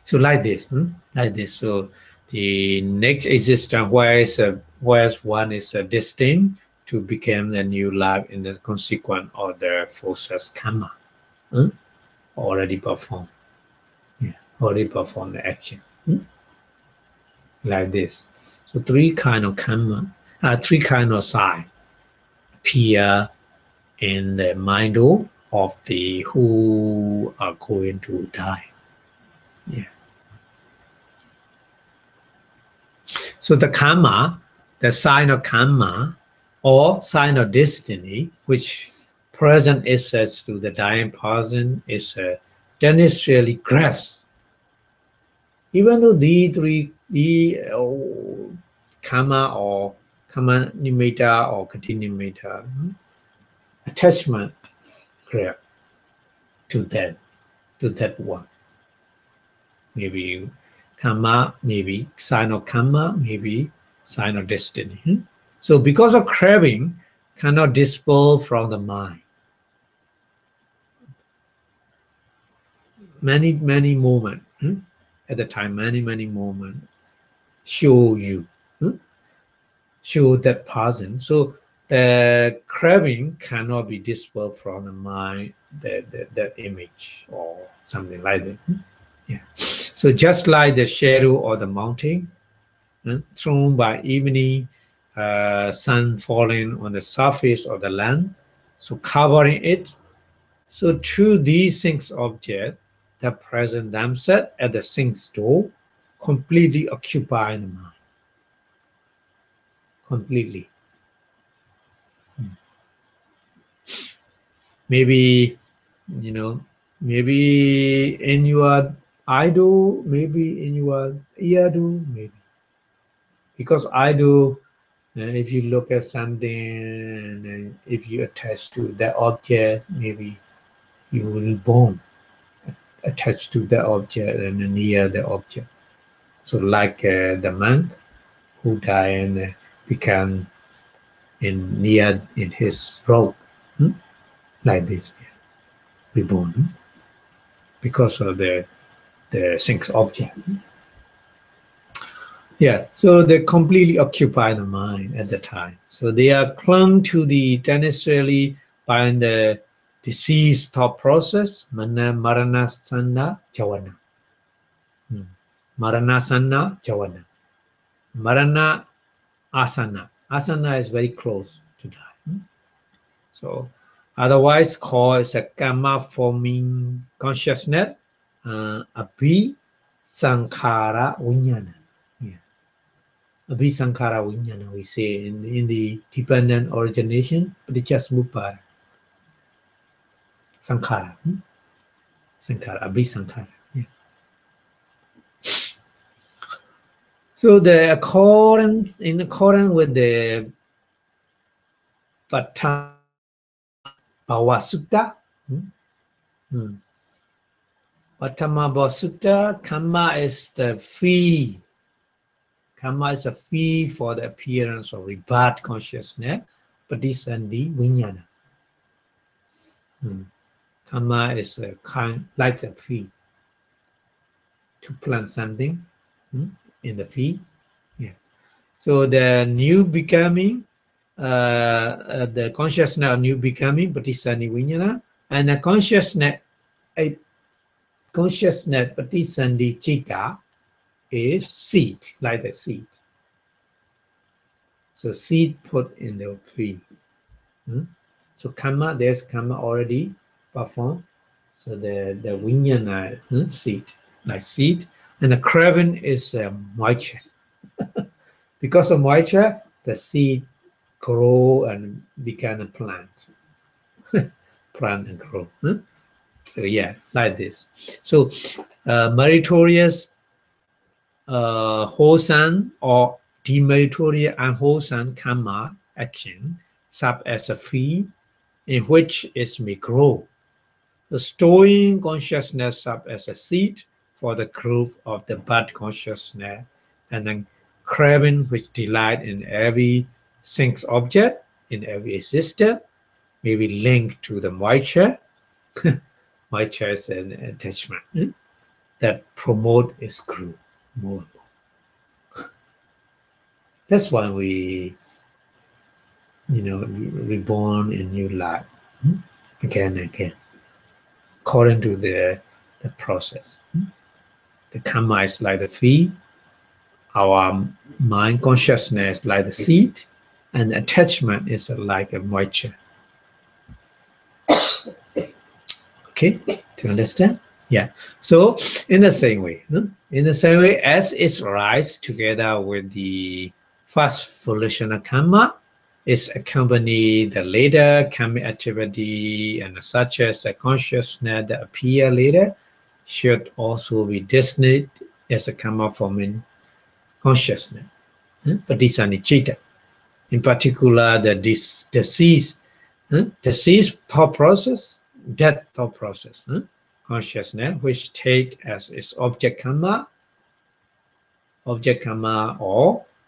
So like this, like this. So the next existence, whereas one is destined to become a new life in the consequence of the forces karma, already performed. Yeah, already performed the action, like this. So three kind of karma, three kind of sign appear in the mind of the who are going to die. Yeah. So the karma, the sign of karma, or sign of destiny, which present access to the dying person is tendency grasped. Even though the karma or karma nimitta or katinimita attachment grab to that one. Maybe karma, maybe sign of karma, maybe sign of destiny. So because of craving, cannot dispel from the mind. Many moments at the time, many moments show you, show that person. So the craving cannot be dispelled from the mind, that image or something like that. Yeah. So just like the shadow or the mountain, thrown by evening sun falling on the surface of the land, so covering it. So through these things objects that present themselves at the things door, completely occupy the mind. Completely. Maybe, maybe in your idol, maybe in your eardo, maybe. Because idol, if you look at something and if you attach to that object, maybe you will born attached to the object and near the object. So like the monk who died and become near in his robe, like this, reborn because of the things object. Yeah, so they completely occupy the mind at the time. So they are clung to the tendency by the disease thought process, marana sanna chawana. Marana sanna chawana. Marana asana. Asana is very close to die. So otherwise called as a karma forming consciousness, abhi sankhara vinyana. Abhisankhara Vijnana, we say in the dependent origination, Pradicasmuppara. Sankhara. Sankhara, Abhisankhara. Yeah. So in accordance with the Patthana Bhava Sutta, Abhidhamma Sutta, karma is the fee. Karma is a fee for the appearance of rebirth consciousness, Patisandi Vijnana. Karma is a kind like a fee to plant something in the fee. Yeah. So the new becoming, the consciousness of new becoming, Patisandi Vijnana, and the consciousness Patisandi Chitta is seed, like the seed. So seed put in the tree. So karma, there's karma already performed. So the vijnana seed, like seed, and the craving is moisture. Because of moisture, the seed grow and become a plant. Plant and grow. So yeah, like this. So meritorious wholesome or demeritorious unwholesome karma action serve as a fee in which it may grow. The storing consciousness serve as a seed for the growth of the bud consciousness, and then craving which delight in every sense object, in every existence, may be linked to the moisture. Moisture is an attachment that promote its growth more. That's why we, reborn in new life again and again, according to the process. The karma is like the feed, our mind consciousness like the seed, and attachment is like a moisture. Okay, do you understand? Yeah. So in the same way, as it rises together with the first volitional karma, is accompany the later karmic activity, and such as the consciousness that appear later should also be destined as a karma forming consciousness. Patisanichita. In particular, the disease thought process, death thought process, consciousness, which take as its object karma, or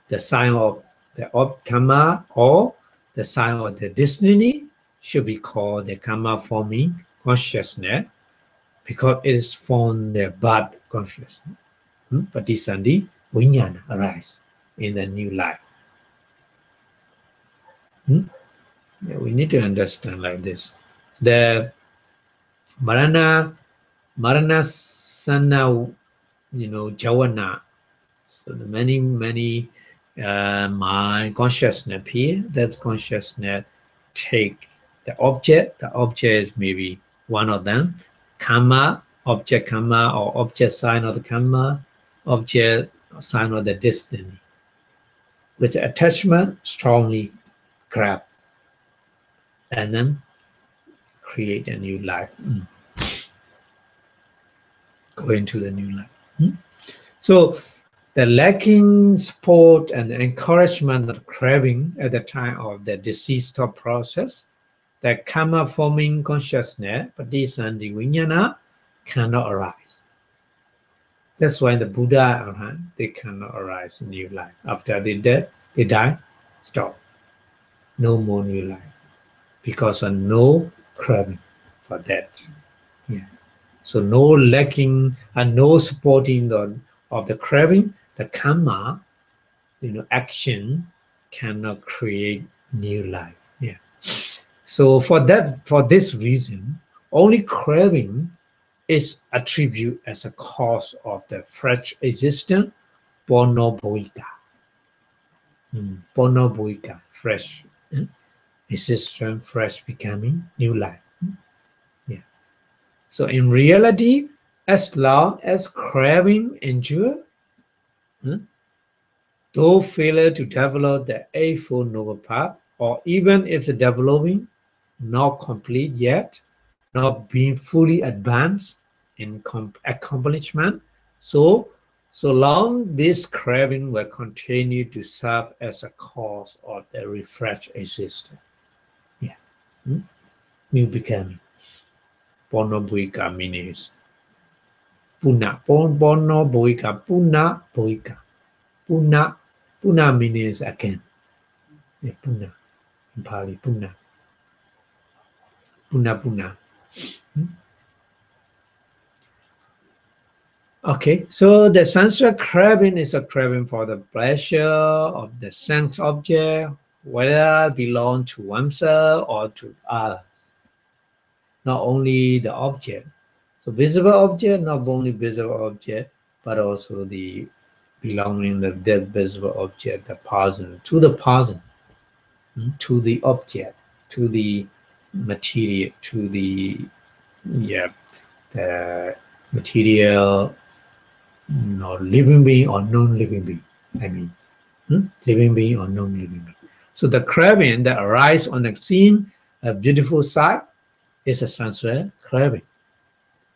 the sign of the karma, or the sign of the destiny, should be called the karma forming consciousness, because it is from the birth consciousness. Patisandi Vijnana arise in the new life. Yeah, we need to understand like this. The Marana Sana, Javana. So the many mind consciousness appear. That consciousness take the object. The object is maybe one of them. Karma, object karma, or object sign of the karma, object sign of the destiny. With attachment, strongly grab, and then create a new life. Go into the new life. So the lacking support and encouragement of craving at the time of the deceased thought process, the karma forming consciousness, patisandi vijnana, cannot arise. That's why the Buddha, they cannot arise in new life. After they die, stop. No more new life. Because of no craving for that. Yeah. So no lacking and no supporting of the craving, the karma, action cannot create new life. Yeah. So for this reason, only craving is attributed as a cause of the fresh existence, Bonoboika. Bonoboika, fresh existence, fresh becoming, new life. Yeah. So in reality, as long as craving endure, though failure to develop the Eightfold Noble Path, or even if the developing, not complete yet, not being fully advanced in accomplishment, so long this craving will continue to serve as a cause of the refreshed existence. Yeah. New becoming. Bonobuika means Puna. Pono boika. Puna boika. Puna. Puna means again. Yeah, puna. In Pali, puna. Puna puna. Okay, so the sensual craving is a craving for the pleasure of the sense object, whether it belong to oneself or to others. Not only the object. So visible object, not only visible object, but also the belonging the that visible object, the person, to the person, to the object, to the material, to the yeah, the material, or living being or non-living being. I mean, living being or non-living being. So the craving that arises on the scene, a beautiful sight, is a sensual craving.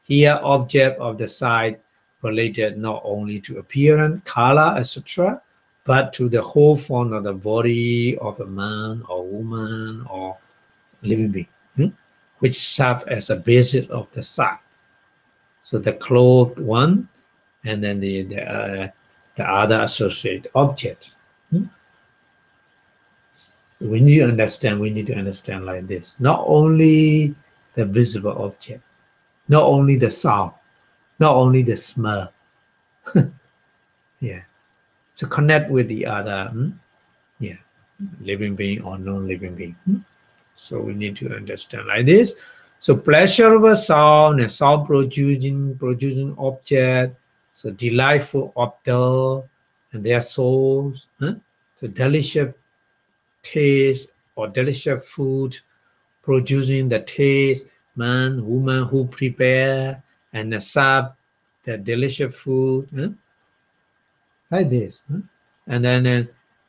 Here, object of the sight related not only to appearance, color, etc., but to the whole form of the body of a man or woman or living being, which serve as a basis of the sight. So the clothed one, and then the other associate object. We need to understand. We need to understand like this. Not only the visible object, not only the sound, not only the smell. Yeah. So connect with the other, yeah, living being or non-living being. So we need to understand like this. So pleasurable sound and sound producing object. So delightful object and their souls. So delicious taste or delicious food producing the taste, man, woman who prepare and serve the delicious food, like this. And then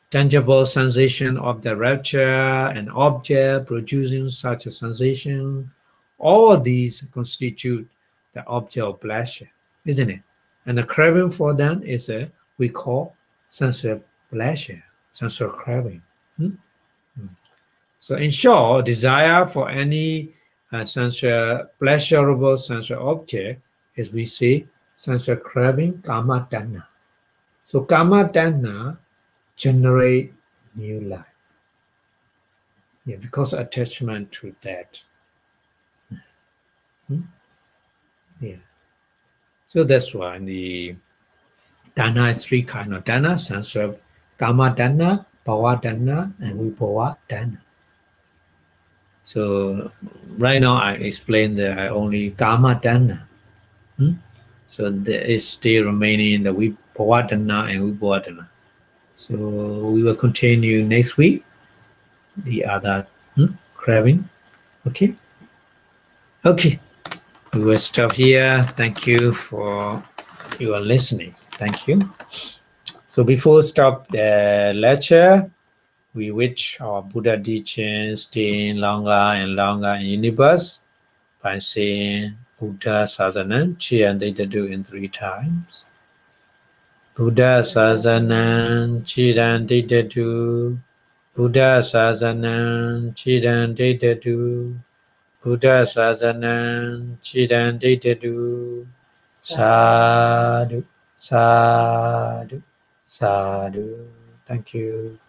tangible sensation of the rapture and object producing such a sensation. All these constitute the object of pleasure, isn't it? And the craving for them is we call sensual pleasure, sensual craving. So in short, desire for any sensual, pleasurable sensual object is we say sensual craving, kama tanha. So kama tanha generate new life. Yeah, because attachment to that. Yeah. So that's why the tanha is three kind of tanha, sensual kama tanha, bhava tanha, and vibhava tanha. So right now I explained the only kama tanha. So there is still remaining in the Vibhavatana and Vibhavatana. So we will continue next week, the other craving. Okay. Okay. We will stop here. Thank you for your listening. Thank you. So before stop the lecture, we wish our Buddha teaching stay longer and longer in universe by saying Buddha Sasanam Chiyantitadu in 3 times. Buddha Sasanam Chirantitatu. Buddha Sasanam Chirantitatu. Buddha Sasanam Chirantitatu. Sadhu, sadhu, sadhu. Thank you.